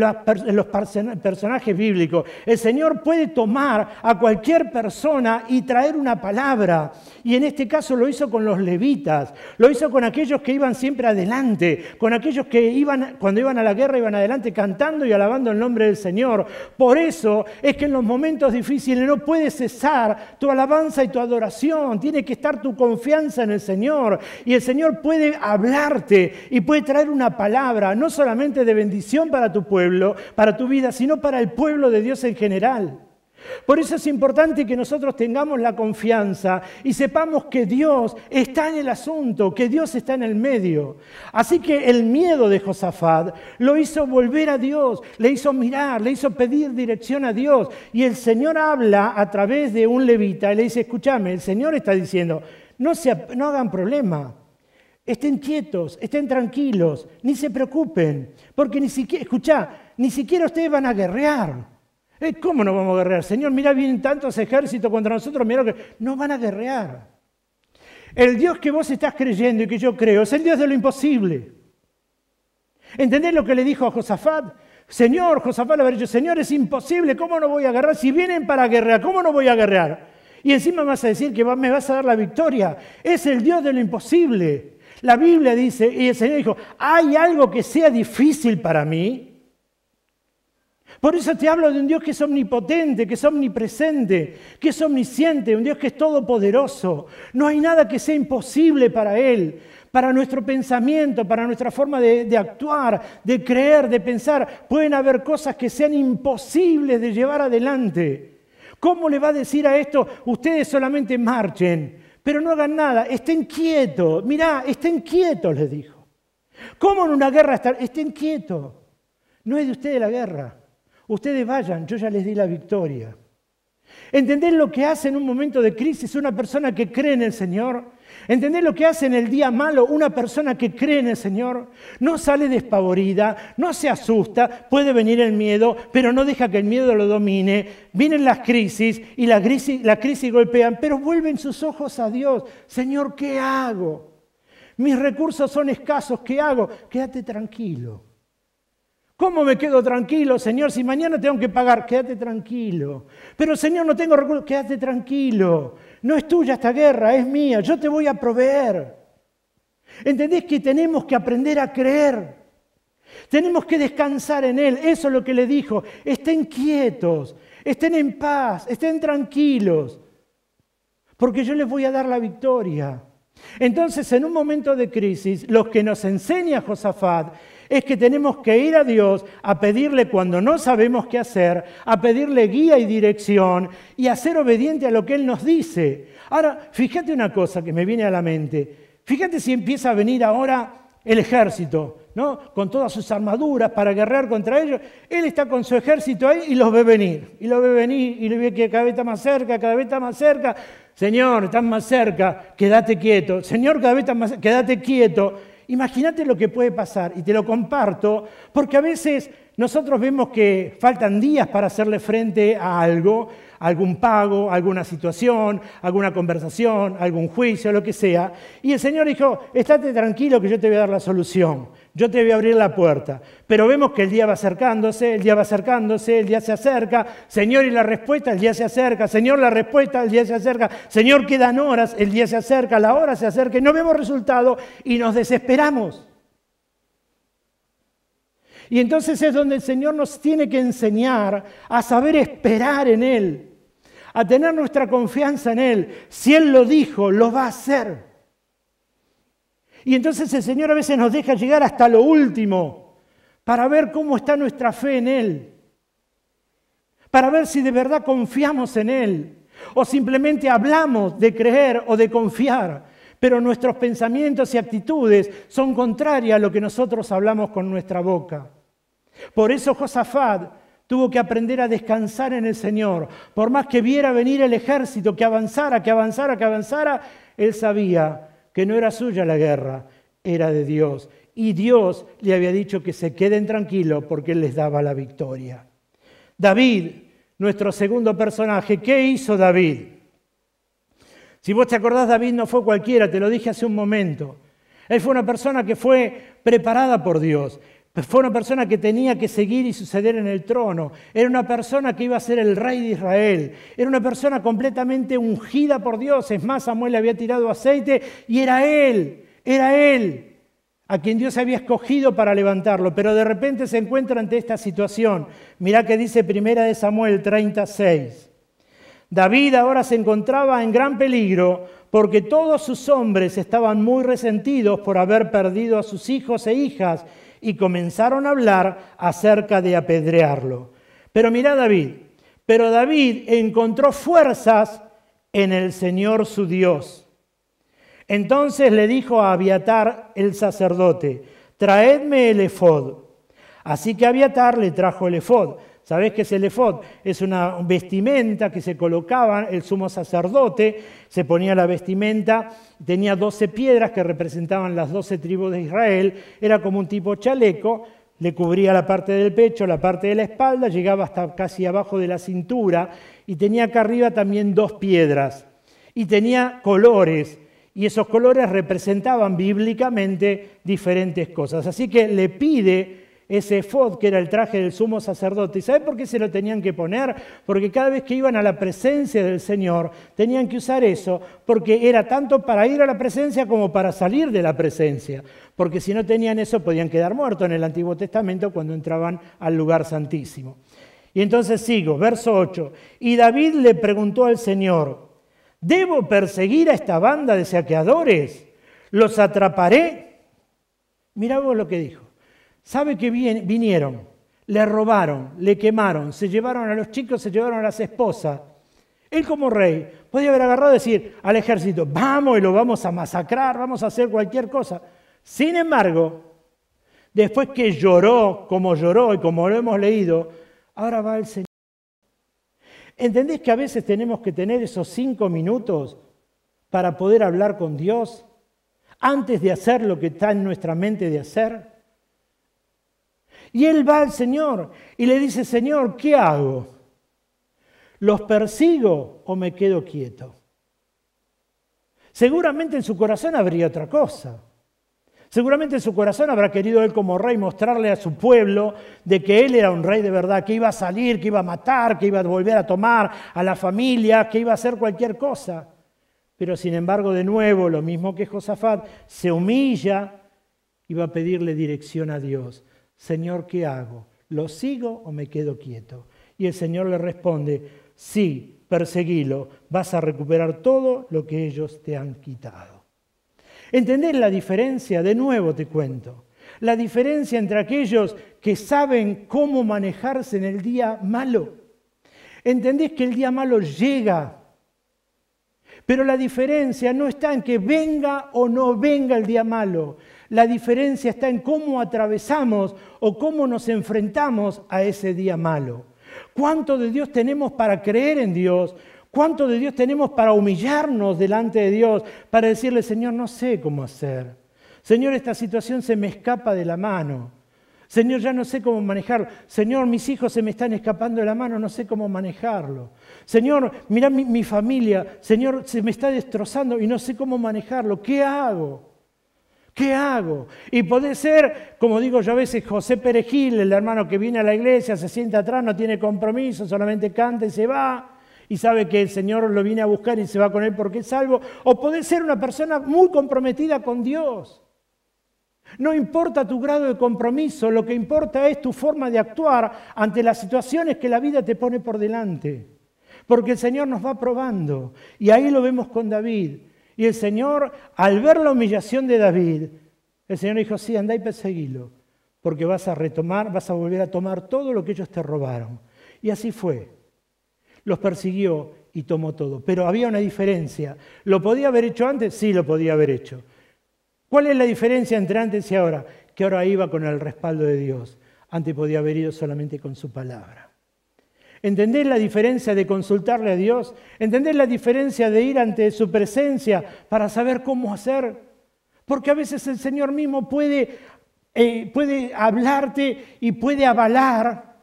los personajes bíblicos. El Señor puede tomar a cualquier persona y traer una palabra. Y en este caso lo hizo con los levitas, lo hizo con aquellos que iban siempre adelante, con aquellos que cuando iban a la guerra iban adelante cantando y alabando el nombre del Señor. Por eso es que en los momentos difíciles no puede cesar tu alabanza y tu adoración, tiene que estar tu confianza en el Señor. Y el Señor puede hablarte y puede traer una palabra, no solamente de bendición para tu pueblo, para tu vida, sino para el pueblo de Dios en general. Por eso es importante que nosotros tengamos la confianza y sepamos que Dios está en el asunto, que Dios está en el medio. Así que el miedo de Josafat lo hizo volver a Dios, le hizo mirar, le hizo pedir dirección a Dios. Y el Señor habla a través de un levita y le dice, escúchame, el Señor está diciendo, no hagan problema. Estén quietos, estén tranquilos, ni se preocupen, porque ni siquiera ustedes van a guerrear. ¿Cómo no vamos a guerrear? Señor, mira, vienen tantos ejércitos contra nosotros, mira que no van a guerrear. El Dios que vos estás creyendo y que yo creo es el Dios de lo imposible. ¿Entendés lo que le dijo a Josafat? Señor, Josafat le habría dicho, Señor, es imposible, ¿cómo no voy a guerrear? Si vienen para guerrear, ¿cómo no voy a guerrear? Y encima me vas a decir que me vas a dar la victoria. Es el Dios de lo imposible. La Biblia dice, y el Señor dijo, ¿hay algo que sea difícil para mí? Por eso te hablo de un Dios que es omnipotente, que es omnipresente, que es omnisciente, un Dios que es todopoderoso. No hay nada que sea imposible para Él, para nuestro pensamiento, para nuestra forma de actuar, de creer, de pensar. Pueden haber cosas que sean imposibles de llevar adelante. ¿Cómo le va a decir a esto? Ustedes solamente marchen, pero no hagan nada, estén quietos. Mirá, estén quietos, les dijo. ¿Cómo en una guerra estar? Estén quietos. No es de ustedes la guerra. Ustedes vayan, yo ya les di la victoria. ¿Entendés lo que hace en un momento de crisis una persona que cree en el Señor? ¿Entendés lo que hace en el día malo una persona que cree en el Señor? No sale despavorida, no se asusta, puede venir el miedo, pero no deja que el miedo lo domine. Vienen las crisis y la crisis golpean, pero vuelven sus ojos a Dios. Señor, ¿qué hago? Mis recursos son escasos, ¿qué hago? Quédate tranquilo. ¿Cómo me quedo tranquilo, Señor? Si mañana tengo que pagar, quédate tranquilo. Pero, Señor, no tengo recursos, quédate tranquilo. No es tuya esta guerra, es mía, yo te voy a proveer. ¿Entendés que tenemos que aprender a creer? Tenemos que descansar en Él. Eso es lo que le dijo. Estén quietos, estén en paz, estén tranquilos, porque yo les voy a dar la victoria. Entonces, en un momento de crisis, lo que nos enseña Josafat es que tenemos que ir a Dios a pedirle cuando no sabemos qué hacer, a pedirle guía y dirección y a ser obediente a lo que Él nos dice. Ahora, fíjate una cosa que me viene a la mente. Fíjate si empieza a venir ahora el ejército, ¿no? Con todas sus armaduras para guerrear contra ellos. Él está con su ejército ahí y los ve venir. Y los ve venir y le ve que cada vez está más cerca, cada vez está más cerca. Señor, están más cerca, quédate quieto. Señor, cada vez está más cerca, quédate quieto. Imagínate lo que puede pasar, y te lo comparto, porque a veces nosotros vemos que faltan días para hacerle frente a algo, algún pago, alguna situación, alguna conversación, algún juicio, lo que sea, y el Señor dijo, estate tranquilo que yo te voy a dar la solución. yo te voy a abrir la puerta. Pero vemos que el día va acercándose, el día va acercándose, el día se acerca. Señor, y la respuesta, el día se acerca. Señor, la respuesta, el día se acerca. Señor, quedan horas, el día se acerca, la hora se acerca y no vemos resultado y nos desesperamos. Y entonces es donde el Señor nos tiene que enseñar a saber esperar en Él, a tener nuestra confianza en Él. Si Él lo dijo, lo va a hacer. Y entonces el Señor a veces nos deja llegar hasta lo último para ver cómo está nuestra fe en Él, para ver si de verdad confiamos en Él o simplemente hablamos de creer o de confiar, pero nuestros pensamientos y actitudes son contrarias a lo que nosotros hablamos con nuestra boca. Por eso Josafat tuvo que aprender a descansar en el Señor. Por más que viera venir el ejército, que avanzara, él sabía que no era suya la guerra, era de Dios. Y Dios le había dicho que se queden tranquilos porque Él les daba la victoria. David, nuestro segundo personaje, ¿qué hizo David? Si vos te acordás, David no fue cualquiera, te lo dije hace un momento. Él fue una persona que fue preparada por Dios. Fue una persona que tenía que seguir y suceder en el trono. Era una persona que iba a ser el rey de Israel. Era una persona completamente ungida por Dios. Es más, Samuel le había tirado aceite y era él a quien Dios había escogido para levantarlo. Pero de repente se encuentra ante esta situación. Mirá que dice 1 Samuel 36. David ahora se encontraba en gran peligro porque todos sus hombres estaban muy resentidos por haber perdido a sus hijos e hijas y comenzaron a hablar acerca de apedrearlo. Pero mirá David, encontró fuerzas en el Señor su Dios. Entonces le dijo a Abiatar el sacerdote, traedme el efod. Así que Abiatar le trajo el efod. ¿Sabés qué es el efod? Es una vestimenta que se colocaba el sumo sacerdote, se ponía la vestimenta, tenía 12 piedras que representaban las 12 tribus de Israel, era como un tipo chaleco, le cubría la parte del pecho, la parte de la espalda, llegaba hasta casi abajo de la cintura y tenía acá arriba también 2 piedras y tenía colores y esos colores representaban bíblicamente diferentes cosas. Así que le pide ese efod, que era el traje del sumo sacerdote. ¿Y sabe por qué se lo tenían que poner? Porque cada vez que iban a la presencia del Señor, tenían que usar eso, porque era tanto para ir a la presencia como para salir de la presencia. Porque si no tenían eso, podían quedar muertos en el Antiguo Testamento cuando entraban al lugar santísimo. Y entonces sigo, verso 8. Y David le preguntó al Señor, ¿debo perseguir a esta banda de saqueadores? ¿Los atraparé? Mirá vos lo que dijo. Sabe que vinieron, le robaron, le quemaron, se llevaron a los chicos, se llevaron a las esposas. Él como rey podía haber agarrado y decir al ejército, vamos y lo vamos a masacrar, vamos a hacer cualquier cosa. Sin embargo, después que lloró y como lo hemos leído, ahora va el Señor. ¿Entendés que a veces tenemos que tener esos 5 minutos para poder hablar con Dios antes de hacer lo que está en nuestra mente de hacer? Y él va al Señor y le dice, Señor, ¿qué hago? ¿Los persigo o me quedo quieto? Seguramente en su corazón habría otra cosa. Seguramente en su corazón habrá querido él como rey mostrarle a su pueblo de que él era un rey de verdad, que iba a salir, que iba a matar, que iba a volver a tomar a la familia, que iba a hacer cualquier cosa. Pero sin embargo, de nuevo, lo mismo que Josafat, se humilla y va a pedirle dirección a Dios. Señor, ¿qué hago? ¿Lo sigo o me quedo quieto? Y el Señor le responde, sí, perseguilo, vas a recuperar todo lo que ellos te han quitado. ¿Entendés la diferencia? De nuevo te cuento. La diferencia entre aquellos que saben cómo manejarse en el día malo. ¿Entendés que el día malo llega? Pero la diferencia no está en que venga o no venga el día malo. La diferencia está en cómo atravesamos o cómo nos enfrentamos a ese día malo. ¿Cuánto de Dios tenemos para creer en Dios? ¿Cuánto de Dios tenemos para humillarnos delante de Dios? Para decirle, Señor, no sé cómo hacer. Señor, esta situación se me escapa de la mano. Señor, ya no sé cómo manejarlo. Señor, mis hijos se me están escapando de la mano, no sé cómo manejarlo. Señor, mira mi familia. Señor, se me está destrozando y no sé cómo manejarlo. ¿Qué hago? ¿Qué hago? Y puede ser, como digo yo a veces, José Perejil, el hermano que viene a la iglesia, se sienta atrás, no tiene compromiso, solamente canta y se va, y sabe que el Señor lo viene a buscar y se va con él porque es salvo. O puede ser una persona muy comprometida con Dios. No importa tu grado de compromiso, lo que importa es tu forma de actuar ante las situaciones que la vida te pone por delante. Porque el Señor nos va probando. Y ahí lo vemos con David. Y el Señor, al ver la humillación de David, el Señor dijo, sí, andá y perseguilo, porque vas a volver a tomar todo lo que ellos te robaron. Y así fue. Los persiguió y tomó todo. Pero había una diferencia. ¿Lo podía haber hecho antes? Sí, lo podía haber hecho. ¿Cuál es la diferencia entre antes y ahora? Que ahora iba con el respaldo de Dios. Antes podía haber ido solamente con su palabra. ¿Entendés la diferencia de consultarle a Dios? ¿Entendés la diferencia de ir ante su presencia para saber cómo hacer? Porque a veces el Señor mismo puede hablarte y puede avalar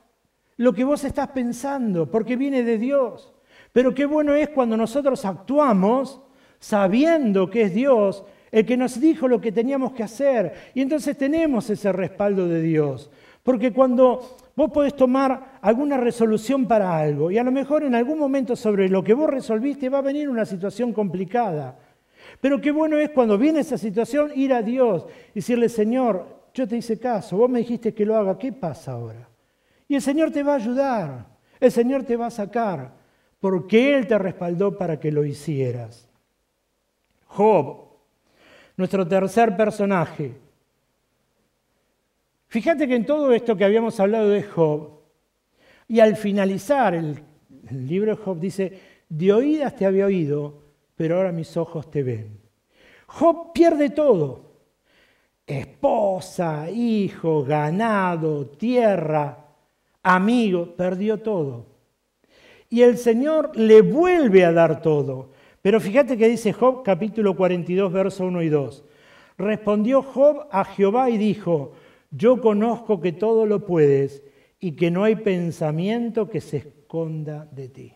lo que vos estás pensando, porque viene de Dios. Pero qué bueno es cuando nosotros actuamos sabiendo que es Dios el que nos dijo lo que teníamos que hacer. Y entonces tenemos ese respaldo de Dios. Porque cuando vos podés tomar alguna resolución para algo y a lo mejor en algún momento sobre lo que vos resolviste va a venir una situación complicada. Pero qué bueno es cuando viene esa situación ir a Dios y decirle, Señor, yo te hice caso, vos me dijiste que lo haga, ¿qué pasa ahora? Y el Señor te va a ayudar, el Señor te va a sacar, porque Él te respaldó para que lo hicieras. Job, nuestro tercer personaje. Fíjate que en todo esto que habíamos hablado de Job, y al finalizar el libro de Job dice, de oídas te había oído, pero ahora mis ojos te ven. Job pierde todo, esposa, hijo, ganado, tierra, amigo, perdió todo. Y el Señor le vuelve a dar todo. Pero fíjate que dice Job, capítulo 42, verso 1 y 2. Respondió Job a Jehová y dijo, yo conozco que todo lo puedes y que no hay pensamiento que se esconda de ti.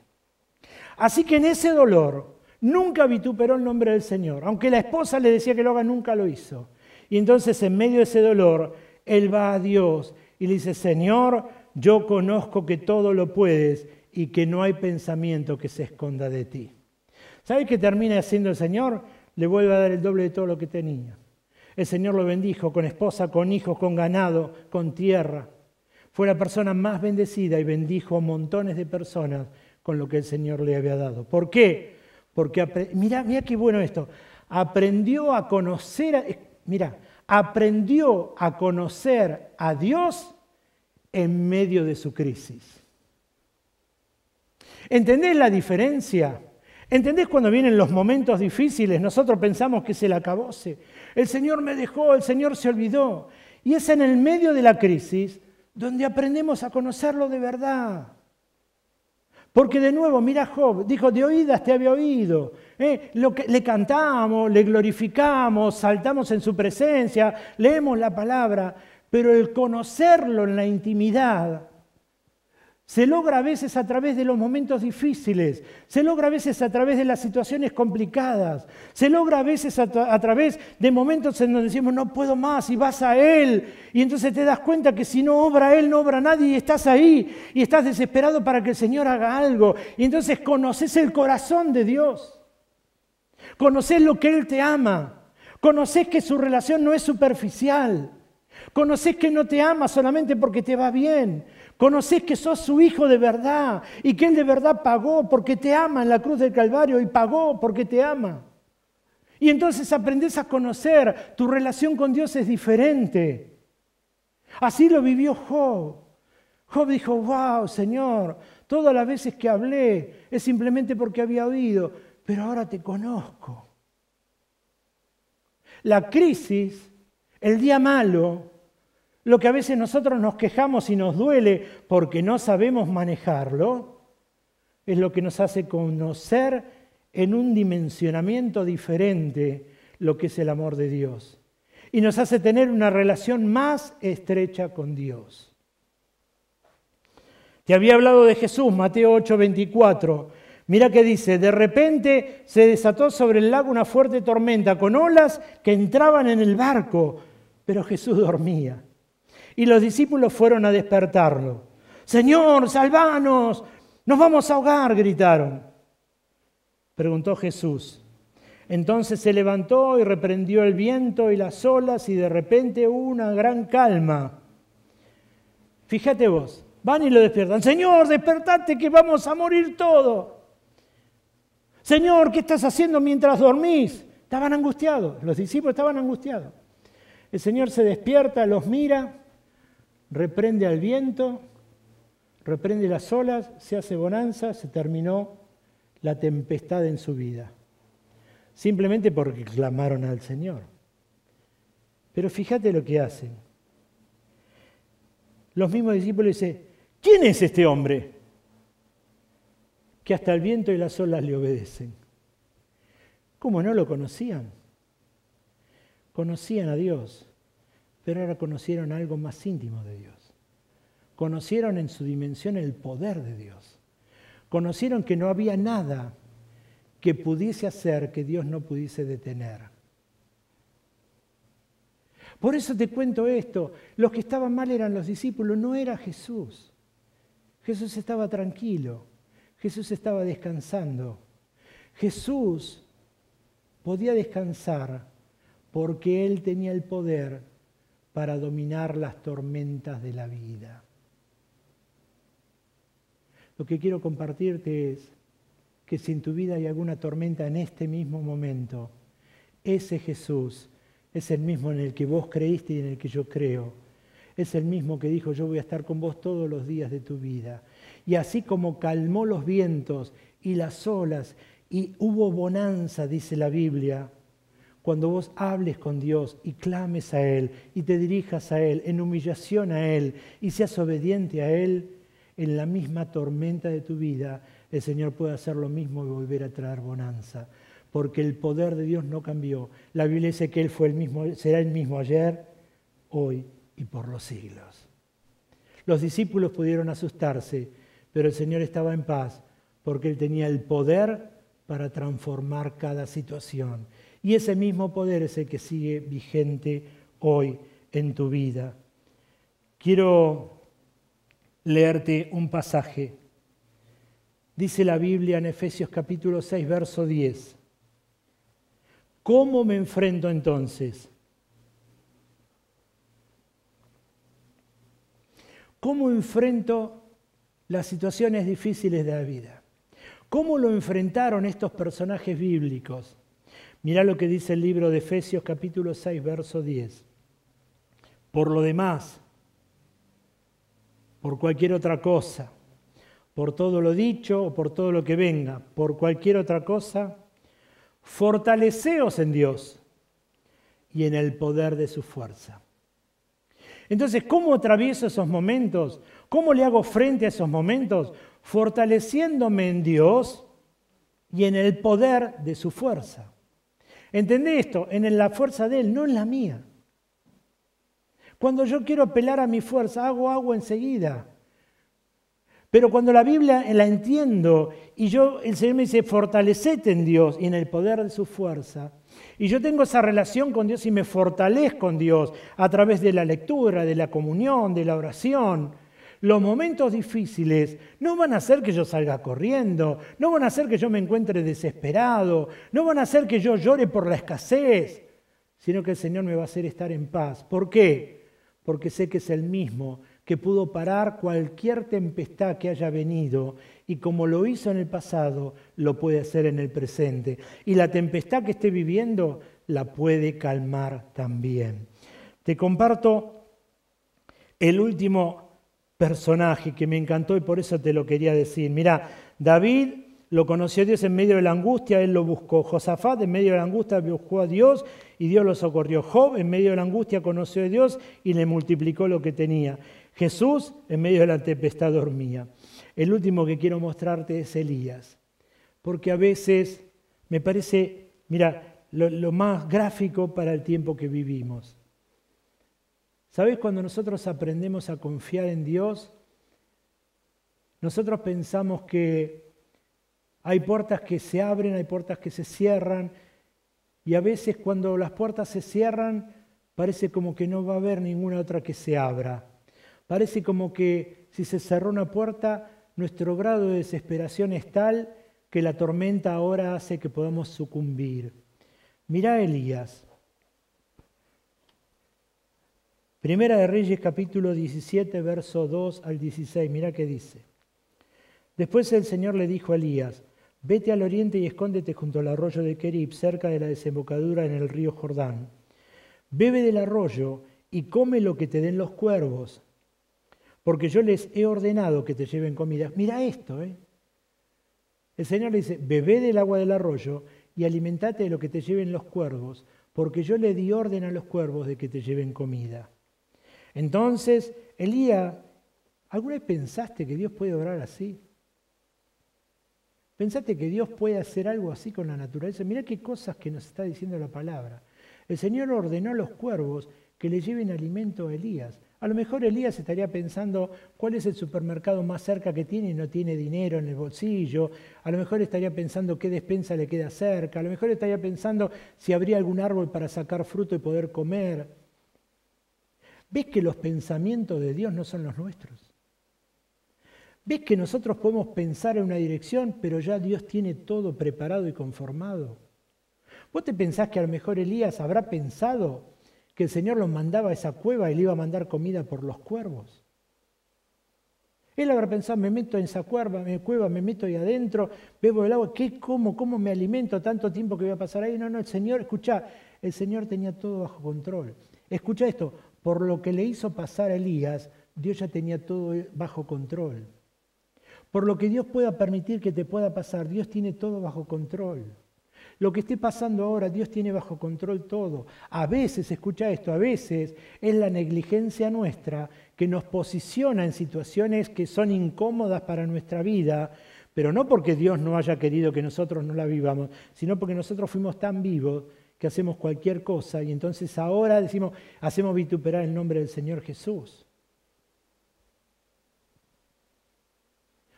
Así que en ese dolor nunca vituperó el nombre del Señor. Aunque la esposa le decía que lo haga, nunca lo hizo. Y entonces en medio de ese dolor, él va a Dios y le dice, Señor, yo conozco que todo lo puedes y que no hay pensamiento que se esconda de ti. ¿Sabes qué termina haciendo el Señor? Le vuelve a dar el doble de todo lo que tenía. El Señor lo bendijo con esposa, con hijos, con ganado, con tierra. Fue la persona más bendecida y bendijo a montones de personas con lo que el Señor le había dado. ¿Por qué? Porque, mira qué bueno esto, aprendió a conocer a Dios en medio de su crisis. ¿Entendés la diferencia? ¿Entendés cuando vienen los momentos difíciles? Nosotros pensamos que es el acabose. El Señor me dejó, el Señor se olvidó. Y es en el medio de la crisis donde aprendemos a conocerlo de verdad. Porque de nuevo, mira Job, dijo, de oídas te había oído. Le cantamos, le glorificamos, saltamos en su presencia, leemos la palabra, pero el conocerlo en la intimidad se logra a veces a través de los momentos difíciles, se logra a veces a través de las situaciones complicadas, se logra a veces a través de momentos en donde decimos no puedo más y vas a Él y entonces te das cuenta que si no obra Él, no obra nadie y estás ahí y estás desesperado para que el Señor haga algo y entonces conoces el corazón de Dios, conoces lo que Él te ama, conoces que su relación no es superficial, conoces que no te ama solamente porque te va bien, conocés que sos su hijo de verdad y que Él de verdad pagó porque te ama en la cruz del Calvario y pagó porque te ama. Y entonces aprendés a conocer, tu relación con Dios es diferente. Así lo vivió Job. Job dijo, wow, Señor, todas las veces que hablé es simplemente porque había oído, pero ahora te conozco. La crisis, el día malo, lo que a veces nosotros nos quejamos y nos duele porque no sabemos manejarlo, es lo que nos hace conocer en un dimensionamiento diferente lo que es el amor de Dios. Y nos hace tener una relación más estrecha con Dios. Te había hablado de Jesús, Mateo 8:24. Mira qué dice, de repente se desató sobre el lago una fuerte tormenta con olas que entraban en el barco, pero Jesús dormía. Y los discípulos fueron a despertarlo. Señor, salvanos, nos vamos a ahogar, gritaron. Preguntó Jesús. Entonces se levantó y reprendió el viento y las olas y de repente hubo una gran calma. Fíjate vos, van y lo despiertan. Señor, despertate que vamos a morir todos. Señor, ¿qué estás haciendo mientras dormís? Estaban angustiados, los discípulos estaban angustiados. El Señor se despierta, los mira, reprende al viento, reprende las olas, se hace bonanza, se terminó la tempestad en su vida. Simplemente porque clamaron al Señor. Pero fíjate lo que hacen. Los mismos discípulos dicen, ¿quién es este hombre? Que hasta el viento y las olas le obedecen. ¿Cómo no lo conocían? Conocían a Dios, pero ahora conocieron algo más íntimo de Dios. Conocieron en su dimensión el poder de Dios. Conocieron que no había nada que pudiese hacer que Dios no pudiese detener. Por eso te cuento esto. Los que estaban mal eran los discípulos, no era Jesús. Jesús estaba tranquilo. Jesús estaba descansando. Jesús podía descansar porque Él tenía el poder para dominar las tormentas de la vida. Lo que quiero compartirte es que si en tu vida hay alguna tormenta en este mismo momento, ese Jesús es el mismo en el que vos creíste y en el que yo creo. Es el mismo que dijo, yo voy a estar con vos todos los días de tu vida. Y así como calmó los vientos y las olas y hubo bonanza, dice la Biblia, cuando vos hables con Dios y clames a Él y te dirijas a Él en humillación a Él y seas obediente a Él, en la misma tormenta de tu vida, el Señor puede hacer lo mismo y volver a traer bonanza. Porque el poder de Dios no cambió. La Biblia dice que Él fue el mismo, será el mismo ayer, hoy y por los siglos. Los discípulos pudieron asustarse, pero el Señor estaba en paz porque Él tenía el poder para transformar cada situación. Y ese mismo poder es el que sigue vigente hoy en tu vida. Quiero leerte un pasaje. Dice la Biblia en Efesios capítulo 6, verso 10. ¿Cómo me enfrento entonces? ¿Cómo enfrento las situaciones difíciles de la vida? ¿Cómo lo enfrentaron estos personajes bíblicos? Mirá lo que dice el libro de Efesios capítulo 6, verso 10. Por lo demás, por cualquier otra cosa, por todo lo dicho o por todo lo que venga, por cualquier otra cosa, fortaleceos en Dios y en el poder de su fuerza. Entonces, ¿cómo atravieso esos momentos? ¿Cómo le hago frente a esos momentos? Fortaleciéndome en Dios y en el poder de su fuerza. ¿Entendés esto? En la fuerza de Él, no en la mía. Cuando yo quiero apelar a mi fuerza, hago enseguida. Pero cuando la Biblia la entiendo y el Señor me dice, fortalecete en Dios y en el poder de su fuerza, y yo tengo esa relación con Dios y me fortalezco en Dios a través de la lectura, de la comunión, de la oración, los momentos difíciles no van a hacer que yo salga corriendo, no van a hacer que yo me encuentre desesperado, no van a hacer que yo llore por la escasez, sino que el Señor me va a hacer estar en paz. ¿Por qué? Porque sé que es el mismo que pudo parar cualquier tempestad que haya venido y como lo hizo en el pasado, lo puede hacer en el presente. Y la tempestad que esté viviendo la puede calmar también. Te comparto el último personaje que me encantó y por eso te lo quería decir. Mirá, David lo conoció a Dios en medio de la angustia, él lo buscó. Josafat en medio de la angustia buscó a Dios y Dios lo socorrió. Job en medio de la angustia conoció a Dios y le multiplicó lo que tenía. Jesús en medio de la tempestad dormía. El último que quiero mostrarte es Elías, porque a veces me parece, mira, lo más gráfico para el tiempo que vivimos. ¿Sabés? Cuando nosotros aprendemos a confiar en Dios, nosotros pensamos que Hay puertas que se abren, hay puertas que se cierran, y a veces cuando las puertas se cierran, parece como que no va a haber ninguna otra que se abra. Parece como que si se cerró una puerta, nuestro grado de desesperación es tal que la tormenta ahora hace que podamos sucumbir. Mirá a Elías. Primera de Reyes, capítulo 17, verso 2 al 16. Mirá qué dice. Después el Señor le dijo a Elías: vete al oriente y escóndete junto al arroyo de Querib, cerca de la desembocadura en el río Jordán. Bebe del arroyo y come lo que te den los cuervos, porque yo les he ordenado que te lleven comida. Mira esto, El Señor le dice: bebé del agua del arroyo y alimentate de lo que te lleven los cuervos, porque yo le di orden a los cuervos de que te lleven comida. Entonces, Elías, ¿alguna vez pensaste que Dios puede orar así? ¿Pensaste que Dios puede hacer algo así con la naturaleza? Mirá qué cosas que nos está diciendo la palabra. El Señor ordenó a los cuervos que le lleven alimento a Elías. A lo mejor Elías estaría pensando cuál es el supermercado más cerca que tiene y no tiene dinero en el bolsillo. A lo mejor estaría pensando qué despensa le queda cerca. A lo mejor estaría pensando si habría algún árbol para sacar fruto y poder comer. ¿Ves que los pensamientos de Dios no son los nuestros? ¿Ves que nosotros podemos pensar en una dirección, pero ya Dios tiene todo preparado y conformado? ¿Vos te pensás que a lo mejor Elías habrá pensado que el Señor los mandaba a esa cueva y le iba a mandar comida por los cuervos? Él habrá pensado: me meto en esa cueva, me meto ahí adentro, bebo el agua, ¿qué como? ¿Cómo me alimento tanto tiempo que voy a pasar ahí? No, el Señor, escuchá, el Señor tenía todo bajo control. Escuchá esto, por lo que le hizo pasar a Elías, Dios ya tenía todo bajo control. Por lo que Dios pueda permitir que te pueda pasar, Dios tiene todo bajo control. Lo que esté pasando ahora, Dios tiene bajo control todo. A veces, escucha esto, a veces es la negligencia nuestra que nos posiciona en situaciones que son incómodas para nuestra vida, pero no porque Dios no haya querido que nosotros no la vivamos, sino porque nosotros fuimos tan vivos que hacemos cualquier cosa y entonces ahora decimos, hacemos vituperar el nombre del Señor Jesús.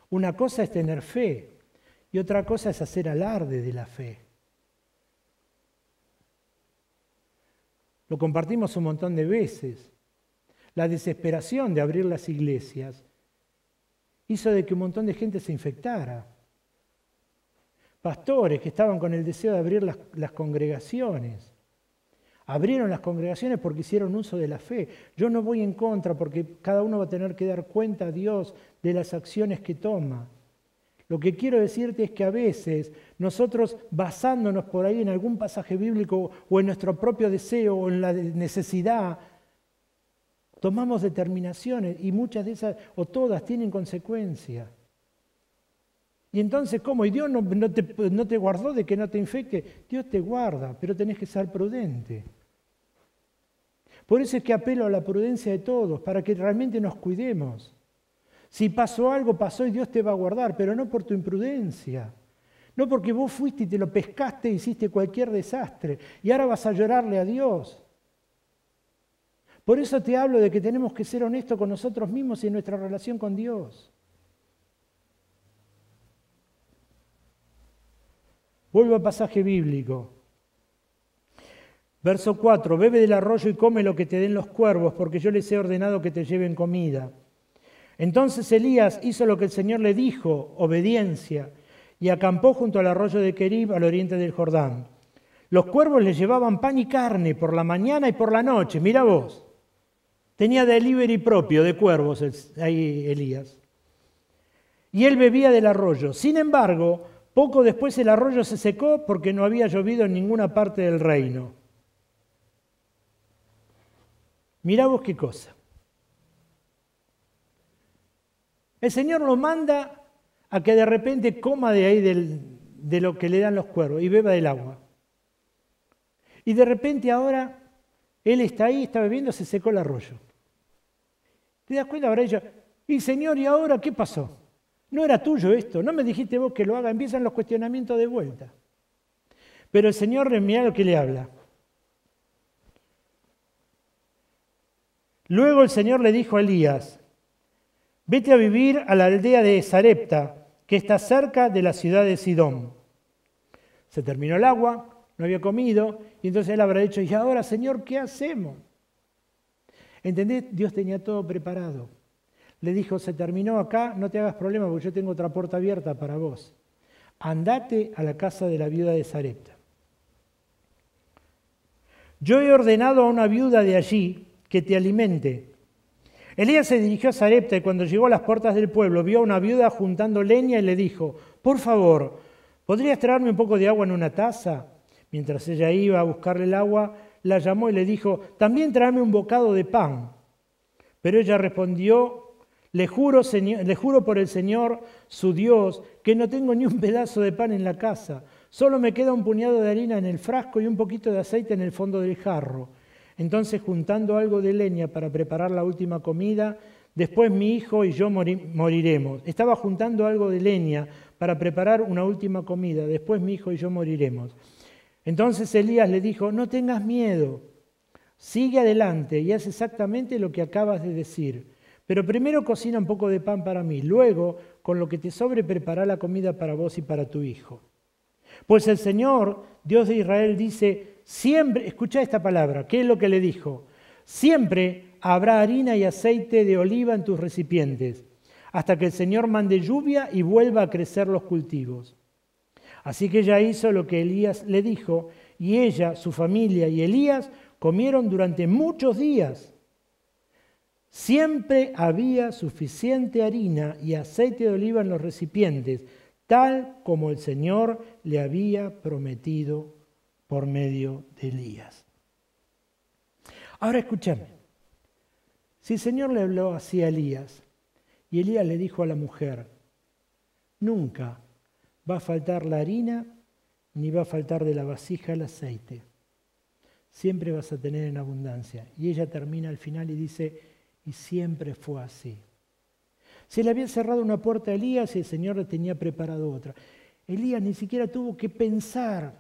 Una cosa es tener fe y otra cosa es hacer alarde de la fe. Lo compartimos un montón de veces. La desesperación de abrir las iglesias hizo de que un montón de gente se infectara. Pastores que estaban con el deseo de abrir las congregaciones. Abrieron las congregaciones porque hicieron uso de la fe. Yo no voy en contra porque cada uno va a tener que dar cuenta a Dios de las acciones que toma. Lo que quiero decirte es que a veces nosotros, basándonos por ahí en algún pasaje bíblico o en nuestro propio deseo o en la necesidad, tomamos determinaciones y muchas de esas, o todas, tienen consecuencias. Y entonces, ¿cómo? ¿Y Dios no te guardó de que no te infecte? Dios te guarda, pero tenés que ser prudente. Por eso es que apelo a la prudencia de todos, para que realmente nos cuidemos. Si pasó algo, pasó y Dios te va a guardar, pero no por tu imprudencia. No porque vos fuiste y te lo pescaste e hiciste cualquier desastre y ahora vas a llorarle a Dios. Por eso te hablo de que tenemos que ser honestos con nosotros mismos y en nuestra relación con Dios. Vuelvo al pasaje bíblico. Verso 4, bebe del arroyo y come lo que te den los cuervos, porque yo les he ordenado que te lleven comida. Entonces Elías hizo lo que el Señor le dijo, obediencia, y acampó junto al arroyo de Querib, al oriente del Jordán. Los cuervos le llevaban pan y carne por la mañana y por la noche. Mira vos, tenía delivery propio de cuervos ahí Elías. Y él bebía del arroyo. Sin embargo, poco después el arroyo se secó porque no había llovido en ninguna parte del reino. Mirá vos qué cosa. El Señor lo manda a que de repente coma de ahí de lo que le dan los cuervos y beba del agua. Y de repente ahora él está ahí, está bebiendo, se secó el arroyo. ¿Te das cuenta? Ahora ella, y Señor, ¿y ahora qué pasó? No era tuyo esto, no me dijiste vos que lo haga. Empiezan los cuestionamientos de vuelta. Pero el Señor, mirá lo que le habla. Luego el Señor le dijo a Elías: vete a vivir a la aldea de Sarepta, que que está cerca de la ciudad de Sidón. Se terminó el agua, no había comido, y entonces él habrá dicho, y ahora, Señor, ¿qué hacemos? ¿Entendés? Dios tenía todo preparado. Le dijo, se terminó acá, no te hagas problema porque yo tengo otra puerta abierta para vos. Andate a la casa de la viuda de Sarepta. Yo he ordenado a una viuda de allí que te alimente. Elías se dirigió a Sarepta y cuando llegó a las puertas del pueblo vio a una viuda juntando leña y le dijo, por favor, ¿podrías traerme un poco de agua en una taza? Mientras ella iba a buscarle el agua, la llamó y le dijo, también tráeme un bocado de pan. Pero ella respondió, le juro por el Señor, su Dios, que no tengo ni un pedazo de pan en la casa. Solo me queda un puñado de harina en el frasco y un poquito de aceite en el fondo del jarro. Entonces, juntando algo de leña para preparar la última comida, después mi hijo y yo moriremos. Estaba juntando algo de leña para preparar una última comida. Después mi hijo y yo moriremos. Entonces Elías le dijo, no tengas miedo. Sigue adelante y haz exactamente lo que acabas de decir. Pero primero cocina un poco de pan para mí. Luego, con lo que te sobre, prepara la comida para vos y para tu hijo. Pues el Señor, Dios de Israel, dice, siempre, escucha esta palabra, ¿qué es lo que le dijo? Siempre habrá harina y aceite de oliva en tus recipientes, hasta que el Señor mande lluvia y vuelva a crecer los cultivos. Así que ella hizo lo que Elías le dijo, y ella, su familia y Elías comieron durante muchos días. Siempre había suficiente harina y aceite de oliva en los recipientes, tal como el Señor le había prometido por medio de Elías. Ahora escúchame, si el Señor le habló así a Elías, y Elías le dijo a la mujer, nunca va a faltar la harina, ni va a faltar de la vasija el aceite. Siempre vas a tener en abundancia. Y ella termina al final y dice, y siempre fue así. Se le había cerrado una puerta a Elías y el Señor le tenía preparado otra. Elías ni siquiera tuvo que pensar,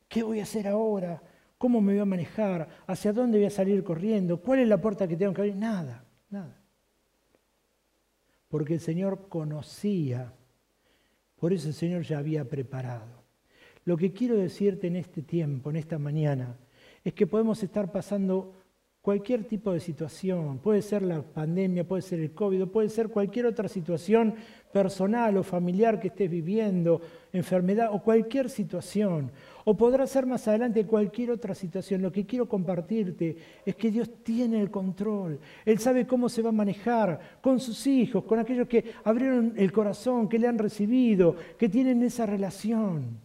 ¿qué voy a hacer ahora? ¿Cómo me voy a manejar? ¿Hacia dónde voy a salir corriendo? ¿Cuál es la puerta que tengo que abrir? Nada. Porque el Señor conocía, por eso el Señor ya había preparado. Lo que quiero decirte en este tiempo, en esta mañana, es que podemos estar pasando cualquier tipo de situación, puede ser la pandemia, puede ser el COVID, puede ser cualquier otra situación personal o familiar que estés viviendo, enfermedad o cualquier situación. O podrá ser más adelante cualquier otra situación. Lo que quiero compartirte es que Dios tiene el control. Él sabe cómo se va a manejar con sus hijos, con aquellos que abrieron el corazón, que le han recibido, que tienen esa relación.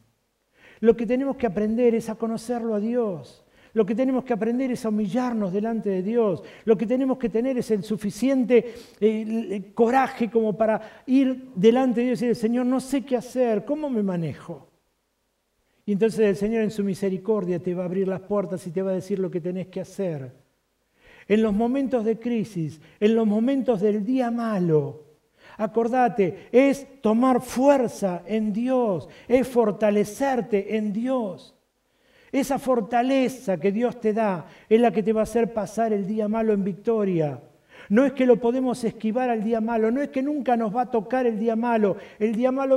Lo que tenemos que aprender es a conocerlo a Dios. Lo que tenemos que aprender es a humillarnos delante de Dios. Lo que tenemos que tener es el suficiente coraje como para ir delante de Dios y decir, Señor, no sé qué hacer, ¿cómo me manejo? Y entonces el Señor en su misericordia te va a abrir las puertas y te va a decir lo que tenés que hacer. En los momentos de crisis, en los momentos del día malo, acordate, es tomar fuerza en Dios, es fortalecerte en Dios. Esa fortaleza que Dios te da es la que te va a hacer pasar el día malo en victoria. No es que lo podemos esquivar al día malo, no es que nunca nos va a tocar el día malo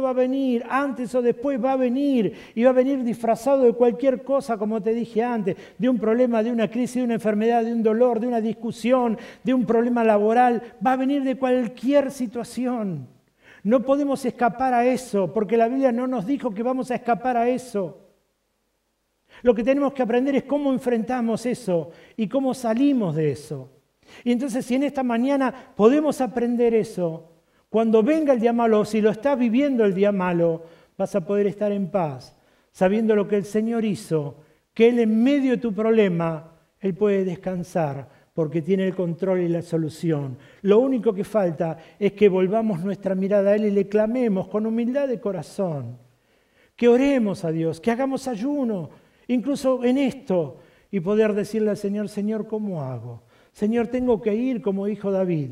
va a venir, antes o después va a venir, y va a venir disfrazado de cualquier cosa, como te dije antes, de un problema, de una crisis, de una enfermedad, de un dolor, de una discusión, de un problema laboral, va a venir de cualquier situación. No podemos escapar a eso, porque la Biblia no nos dijo que vamos a escapar a eso. Lo que tenemos que aprender es cómo enfrentamos eso y cómo salimos de eso. Y entonces, si en esta mañana podemos aprender eso, cuando venga el día malo, o si lo estás viviendo el día malo, vas a poder estar en paz, sabiendo lo que el Señor hizo, que Él en medio de tu problema, Él puede descansar, porque tiene el control y la solución. Lo único que falta es que volvamos nuestra mirada a Él y le clamemos con humildad de corazón, que oremos a Dios, que hagamos ayuno, incluso en esto, y poder decirle al Señor, Señor, ¿cómo hago? Señor, ¿tengo que ir como dijo David?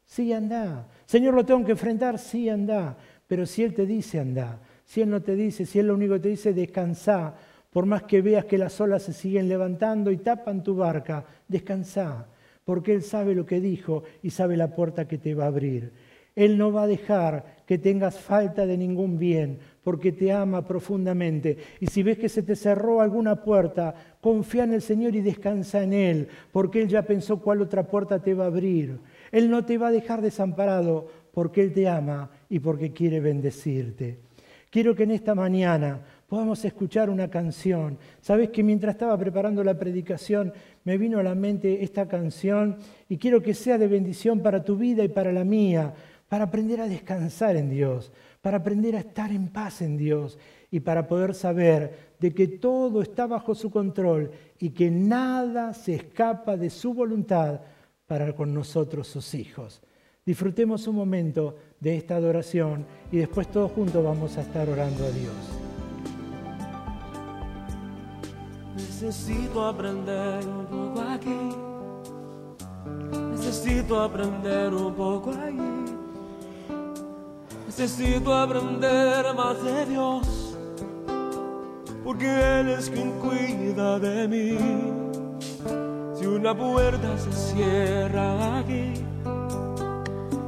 Sí, anda. Señor, ¿lo tengo que enfrentar? Sí, anda. Pero si Él te dice, anda. Si Él no te dice, si Él lo único que te dice, descansá. Por más que veas que las olas se siguen levantando y tapan tu barca, descansá. Porque Él sabe lo que dijo y sabe la puerta que te va a abrir. Él no va a dejar que que tengas falta de ningún bien, porque te ama profundamente. Y si ves que se te cerró alguna puerta, confía en el Señor y descansa en Él, porque Él ya pensó cuál otra puerta te va a abrir. Él no te va a dejar desamparado, porque Él te ama y porque quiere bendecirte. Quiero que en esta mañana podamos escuchar una canción. Sabes que mientras estaba preparando la predicación me vino a la mente esta canción y quiero que sea de bendición para tu vida y para la mía, para aprender a descansar en Dios, para aprender a estar en paz en Dios y para poder saber de que todo está bajo su control y que nada se escapa de su voluntad para con nosotros, sus hijos. Disfrutemos un momento de esta adoración y después todos juntos vamos a estar orando a Dios. Necesito aprender un poco aquí, necesito aprender un poco allí, necesito aprender más de Dios, porque Él es quien cuida de mí. Si una puerta se cierra aquí,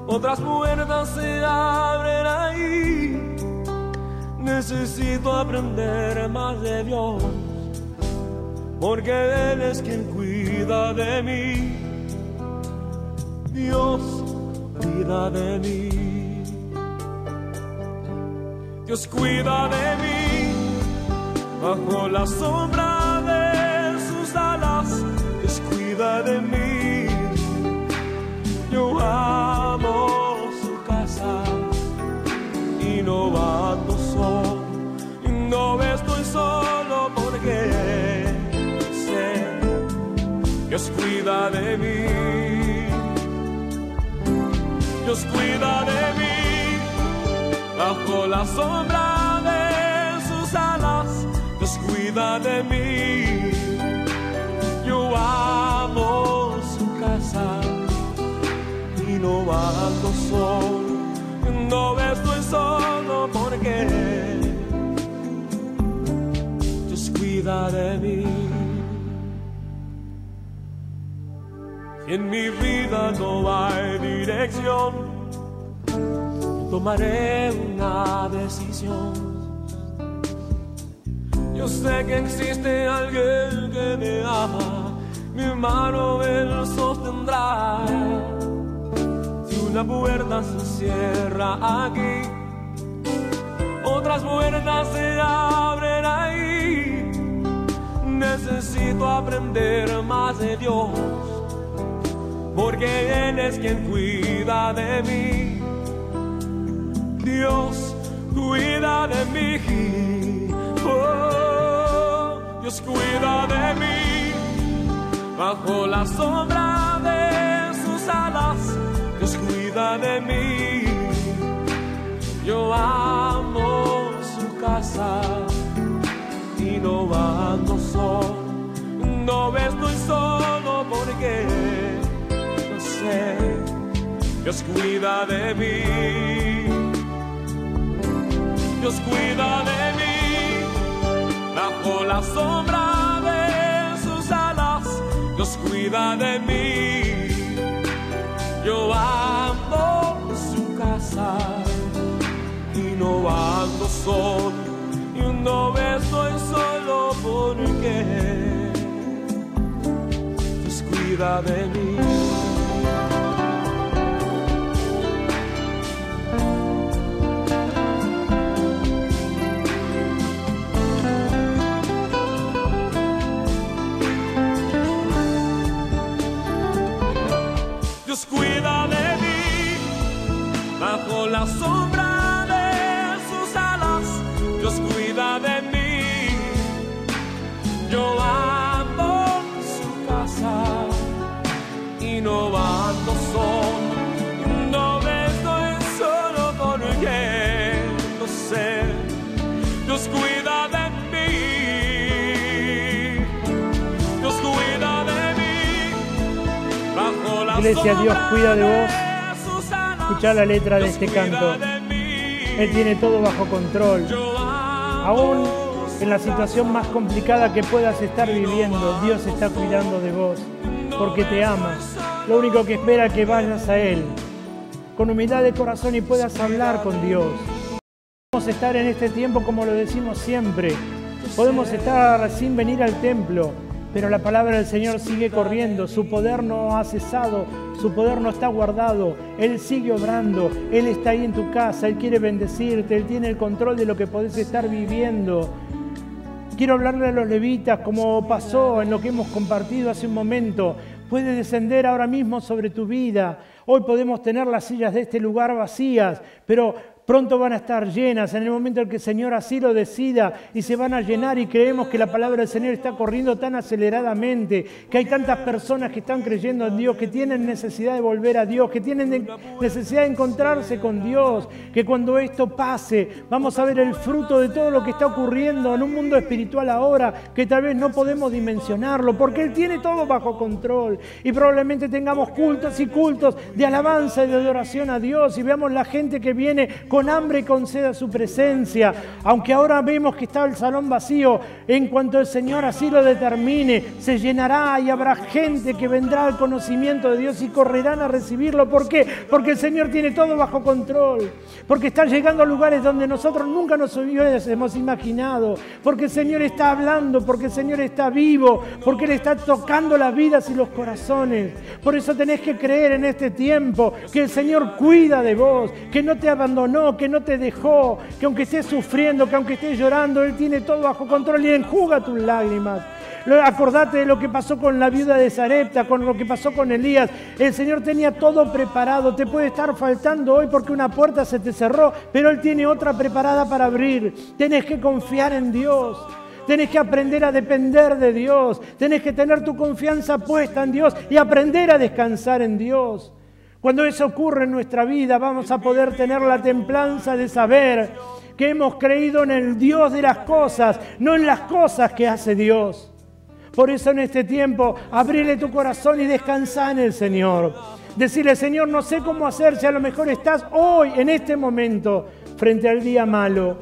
otras puertas se abren ahí. Necesito aprender más de Dios, porque Él es quien cuida de mí. Dios cuida de mí. Dios cuida de mí. Bajo la sombra de sus alas, Dios cuida de mí. Yo amo su casa y no ando solo, y no estoy solo porque Dios cuida de mí, Dios cuida de mí, bajo la sombra de sus alas, Dios cuida de mí. Yo amo su casa y no ando solo, no estoy solo porque Dios cuida de mí. En mi vida no hay dirección, tomaré una decisión. Yo sé que existe alguien que me ama, mi mano Él sostendrá. Si una puerta se cierra aquí, otras puertas se abren ahí. Necesito aprender más de Dios, porque Él es quien cuida de mí. Dios cuida de mí. Oh, Dios cuida de mí. Bajo la sombra de sus alas, Dios cuida de mí. Yo amo su casa y no ando solo, no estoy solo porque Dios cuida de mí, Dios cuida de mí, bajo la sombra de sus alas, Dios cuida de mí. Yo amo su casa y no ando solo, y no estoy solo porque Dios cuida de mí. Dios cuida de mí, bajo la sombra de sus alas, Dios cuida de mí. Yo amo su casa y no ando solo, no estoy solo porque no sé, Dios cuida de mí, Dios cuida de mí. Iglesia, Dios cuida de vos. Escuchá la letra de este canto. Él tiene todo bajo control. Aún en la situación más complicada que puedas estar viviendo, Dios está cuidando de vos, porque te ama. Lo único que espera es que vayas a Él, con humildad de corazón y puedas hablar con Dios. Podemos estar en este tiempo como lo decimos siempre. Podemos estar sin venir al templo, pero la palabra del Señor sigue corriendo. Su poder no ha cesado, su poder no está guardado. Él sigue obrando, Él está ahí en tu casa, Él quiere bendecirte, Él tiene el control de lo que podés estar viviendo. Quiero hablarle a los levitas, como pasó en lo que hemos compartido hace un momento. Puede descender ahora mismo sobre tu vida. Hoy podemos tener las sillas de este lugar vacías, pero pronto van a estar llenas en el momento en que el Señor así lo decida y se van a llenar, y creemos que la palabra del Señor está corriendo tan aceleradamente, que hay tantas personas que están creyendo en Dios, que tienen necesidad de volver a Dios, que tienen necesidad de encontrarse con Dios, que cuando esto pase vamos a ver el fruto de todo lo que está ocurriendo en un mundo espiritual ahora, que tal vez no podemos dimensionarlo, porque Él tiene todo bajo control, y probablemente tengamos cultos y cultos de alabanza y de adoración a Dios, y veamos la gente que viene con hambre y con sed a su presencia. Aunque ahora vemos que está el salón vacío, en cuanto el Señor así lo determine, se llenará y habrá gente que vendrá al conocimiento de Dios y correrán a recibirlo. ¿Por qué? Porque el Señor tiene todo bajo control, porque está llegando a lugares donde nosotros nunca nos hubiésemos imaginado, porque el Señor está hablando, porque el Señor está vivo, porque Él está tocando las vidas y los corazones. Por eso tenés que creer en este tiempo que el Señor cuida de vos, que no te abandonó, que no te dejó, que aunque estés sufriendo, que aunque estés llorando, Él tiene todo bajo control y enjuga tus lágrimas. Acordate de lo que pasó con la viuda de Sarepta, con lo que pasó con Elías. El Señor tenía todo preparado. Te puede estar faltando hoy porque una puerta se te cerró, pero Él tiene otra preparada para abrir. Tenés que confiar en Dios. Tenés que aprender a depender de Dios. Tenés que tener tu confianza puesta en Dios y aprender a descansar en Dios. Cuando eso ocurre en nuestra vida, vamos a poder tener la templanza de saber que hemos creído en el Dios de las cosas, no en las cosas que hace Dios. Por eso en este tiempo, abrile tu corazón y descansa en el Señor. Decirle, Señor, no sé cómo hacer, si a lo mejor estás hoy, en este momento, frente al día malo.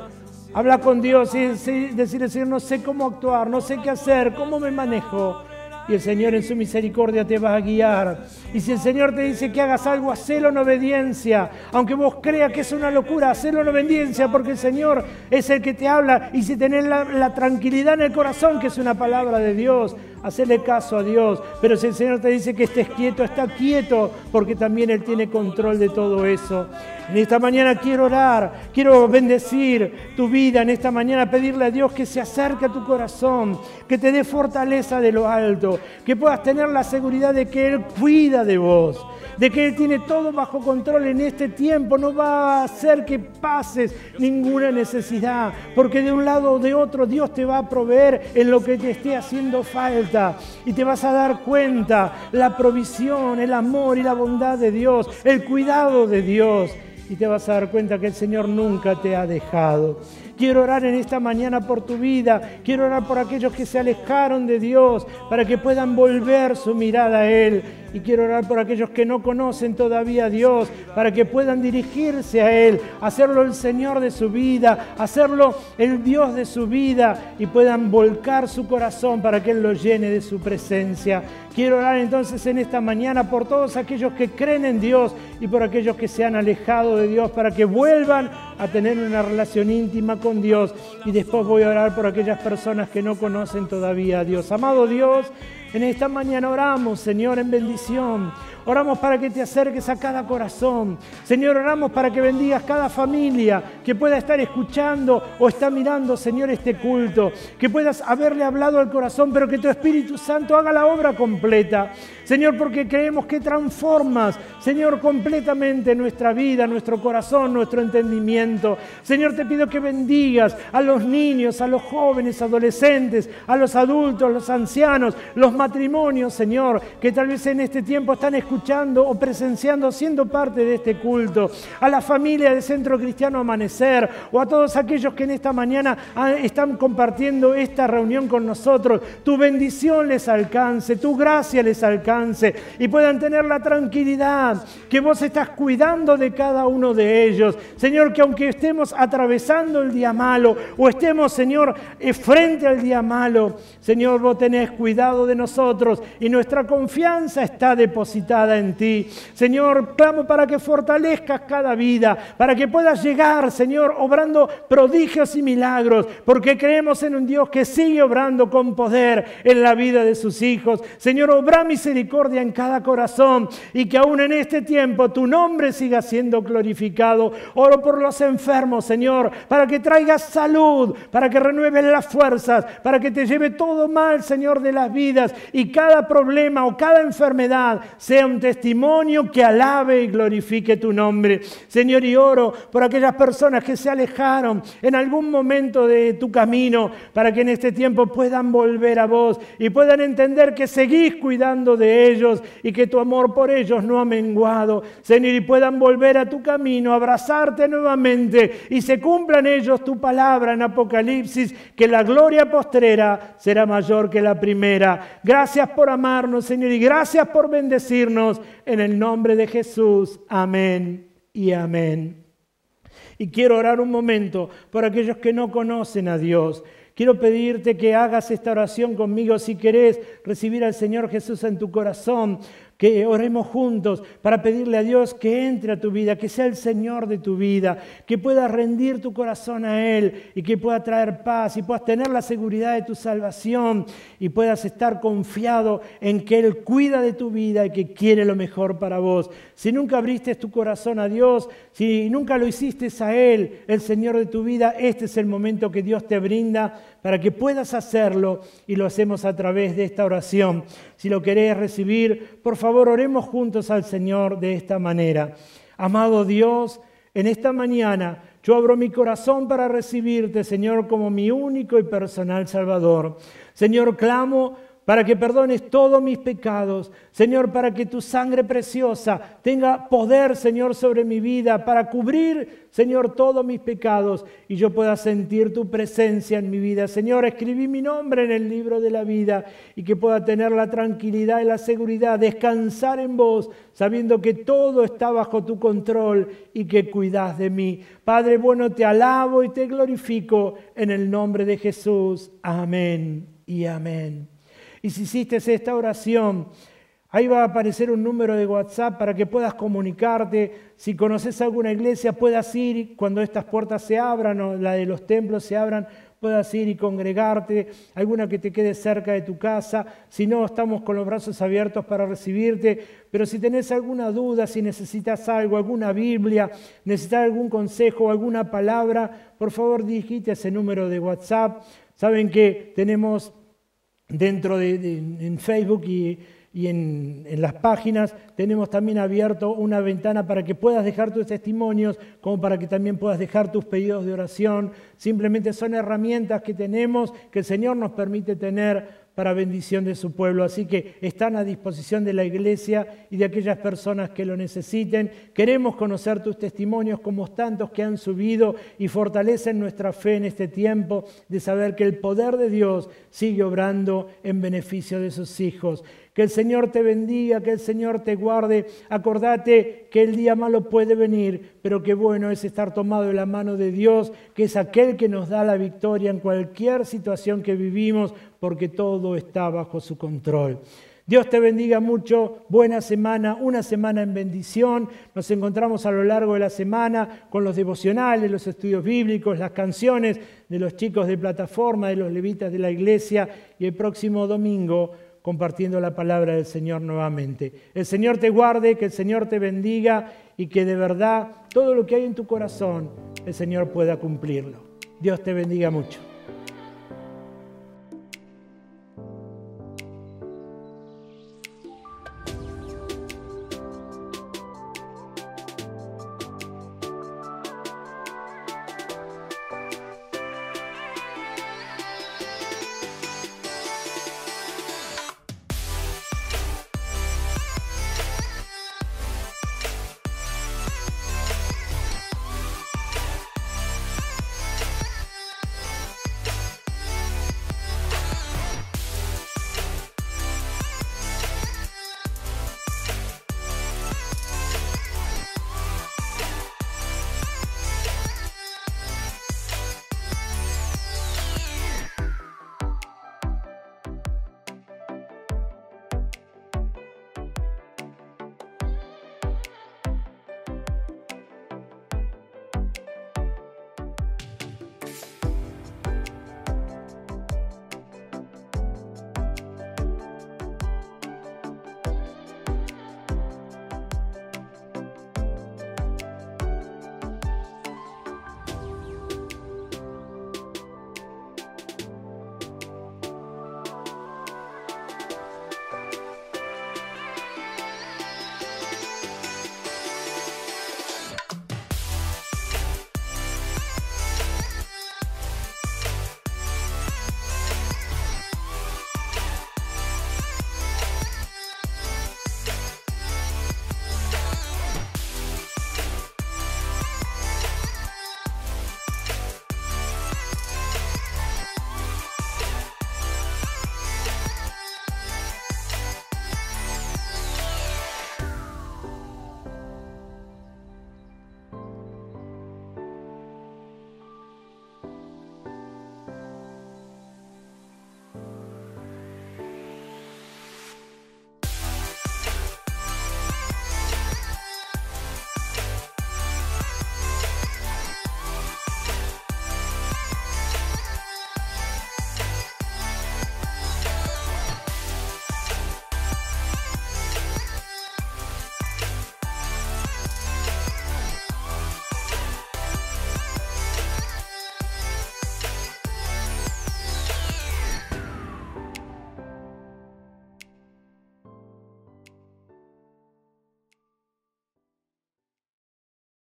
Habla con Dios y decirle, Señor, no sé cómo actuar, no sé qué hacer, cómo me manejo. Y el Señor en su misericordia te va a guiar. Y si el Señor te dice que hagas algo, hacelo en obediencia. Aunque vos creas que es una locura, hacelo en obediencia, porque el Señor es el que te habla. Y si tenés la tranquilidad en el corazón, que es una palabra de Dios, hacele caso a Dios. Pero si el Señor te dice que estés quieto, está quieto, porque también Él tiene control de todo eso. En esta mañana quiero orar, quiero bendecir tu vida. En esta mañana pedirle a Dios que se acerque a tu corazón, que te dé fortaleza de lo alto, que puedas tener la seguridad de que Él cuida de vos, de que Él tiene todo bajo control en este tiempo. No va a hacer que pases ninguna necesidad, porque de un lado o de otro Dios te va a proveer en lo que te esté haciendo falta, y te vas a dar cuenta la provisión, el amor y la bondad de Dios, el cuidado de Dios, y te vas a dar cuenta que el Señor nunca te ha dejado. Quiero orar en esta mañana por tu vida. Quiero orar por aquellos que se alejaron de Dios para que puedan volver su mirada a Él. Y quiero orar por aquellos que no conocen todavía a Dios para que puedan dirigirse a Él, hacerlo el Señor de su vida, hacerlo el Dios de su vida, y puedan volcar su corazón para que Él los llene de su presencia. Quiero orar entonces en esta mañana por todos aquellos que creen en Dios y por aquellos que se han alejado de Dios para que vuelvan a tener una relación íntima con Dios. Y después voy a orar por aquellas personas que no conocen todavía a Dios. Amado Dios, en esta mañana oramos, Señor, en bendición. Oramos para que te acerques a cada corazón. Señor, oramos para que bendigas cada familia que pueda estar escuchando o está mirando, Señor, este culto. Que puedas haberle hablado al corazón, pero que tu Espíritu Santo haga la obra completa. Señor, porque creemos que transformas, Señor, completamente nuestra vida, nuestro corazón, nuestro entendimiento. Señor, te pido que bendigas a los niños, a los jóvenes, adolescentes, a los adultos, los ancianos, los matrimonios, Señor, que tal vez en este tiempo están escuchando o presenciando, siendo parte de este culto, a la familia del Centro Cristiano Amanecer, o a todos aquellos que en esta mañana están compartiendo esta reunión con nosotros. Tu bendición les alcance, tu gracia les alcance, y puedan tener la tranquilidad que vos estás cuidando de cada uno de ellos. Señor, que aunque estemos atravesando el día malo o estemos, Señor, frente al día malo, Señor, vos tenés cuidado de nosotros y nuestra confianza está depositada glorificada en ti. Señor, clamo para que fortalezcas cada vida, para que puedas llegar, Señor, obrando prodigios y milagros, porque creemos en un Dios que sigue obrando con poder en la vida de sus hijos. Señor, obra misericordia en cada corazón y que aún en este tiempo tu nombre siga siendo glorificado. Oro por los enfermos, Señor, para que traigas salud, para que renueves las fuerzas, para que te lleve todo mal, Señor, de las vidas y cada problema o cada enfermedad sea un testimonio que alabe y glorifique tu nombre. Señor, y oro por aquellas personas que se alejaron en algún momento de tu camino, para que en este tiempo puedan volver a vos y puedan entender que seguís cuidando de ellos y que tu amor por ellos no ha menguado. Señor, y puedan volver a tu camino, abrazarte nuevamente y se cumpla en ellos tu palabra en Apocalipsis, que la gloria postrera será mayor que la primera. Gracias por amarnos, Señor, y gracias por bendecirnos en el nombre de Jesús. Amén y amén. Y quiero orar un momento por aquellos que no conocen a Dios. Quiero pedirte que hagas esta oración conmigo si querés recibir al Señor Jesús en tu corazón, que oremos juntos para pedirle a Dios que entre a tu vida, que sea el Señor de tu vida, que puedas rendir tu corazón a Él y que pueda traer paz y puedas tener la seguridad de tu salvación y puedas estar confiado en que Él cuida de tu vida y que quiere lo mejor para vos. Si nunca abriste tu corazón a Dios, si nunca lo hiciste a Él, el Señor de tu vida, este es el momento que Dios te brinda para que puedas hacerlo y lo hacemos a través de esta oración. Si lo querés recibir, por favor, oremos juntos al Señor de esta manera. Amado Dios, en esta mañana yo abro mi corazón para recibirte, Señor, como mi único y personal Salvador. Señor, clamo para que perdones todos mis pecados, Señor, para que tu sangre preciosa tenga poder, Señor, sobre mi vida, para cubrir, Señor, todos mis pecados y yo pueda sentir tu presencia en mi vida. Señor, escribí mi nombre en el libro de la vida y que pueda tener la tranquilidad y la seguridad, descansar en vos, sabiendo que todo está bajo tu control y que cuidas de mí. Padre bueno, te alabo y te glorifico en el nombre de Jesús. Amén y amén. Y si hiciste esta oración, ahí va a aparecer un número de WhatsApp para que puedas comunicarte. Si conoces alguna iglesia, puedas ir y cuando estas puertas se abran o la de los templos se abran, puedas ir y congregarte, alguna que te quede cerca de tu casa. Si no, estamos con los brazos abiertos para recibirte. Pero si tenés alguna duda, si necesitas algo, alguna Biblia, necesitas algún consejo, alguna palabra, por favor dirigite a ese número de WhatsApp. Saben que tenemos dentro en Facebook y en las páginas tenemos también abierto una ventana para que puedas dejar tus testimonios, como para que también puedas dejar tus pedidos de oración. Simplemente son herramientas que tenemos, que el Señor nos permite tener para bendición de su pueblo. Así que están a disposición de la iglesia y de aquellas personas que lo necesiten. Queremos conocer tus testimonios como tantos que han subido y fortalecen nuestra fe en este tiempo de saber que el poder de Dios sigue obrando en beneficio de sus hijos. Que el Señor te bendiga, que el Señor te guarde. Acordate que el día malo puede venir, pero qué bueno es estar tomado de la mano de Dios, que es aquel que nos da la victoria en cualquier situación que vivimos, porque todo está bajo su control. Dios te bendiga mucho, buena semana, una semana en bendición. Nos encontramos a lo largo de la semana con los devocionales, los estudios bíblicos, las canciones de los chicos de plataforma, de los levitas de la iglesia y el próximo domingo compartiendo la palabra del Señor nuevamente. El Señor te guarde, que el Señor te bendiga y que de verdad todo lo que hay en tu corazón el Señor pueda cumplirlo. Dios te bendiga mucho.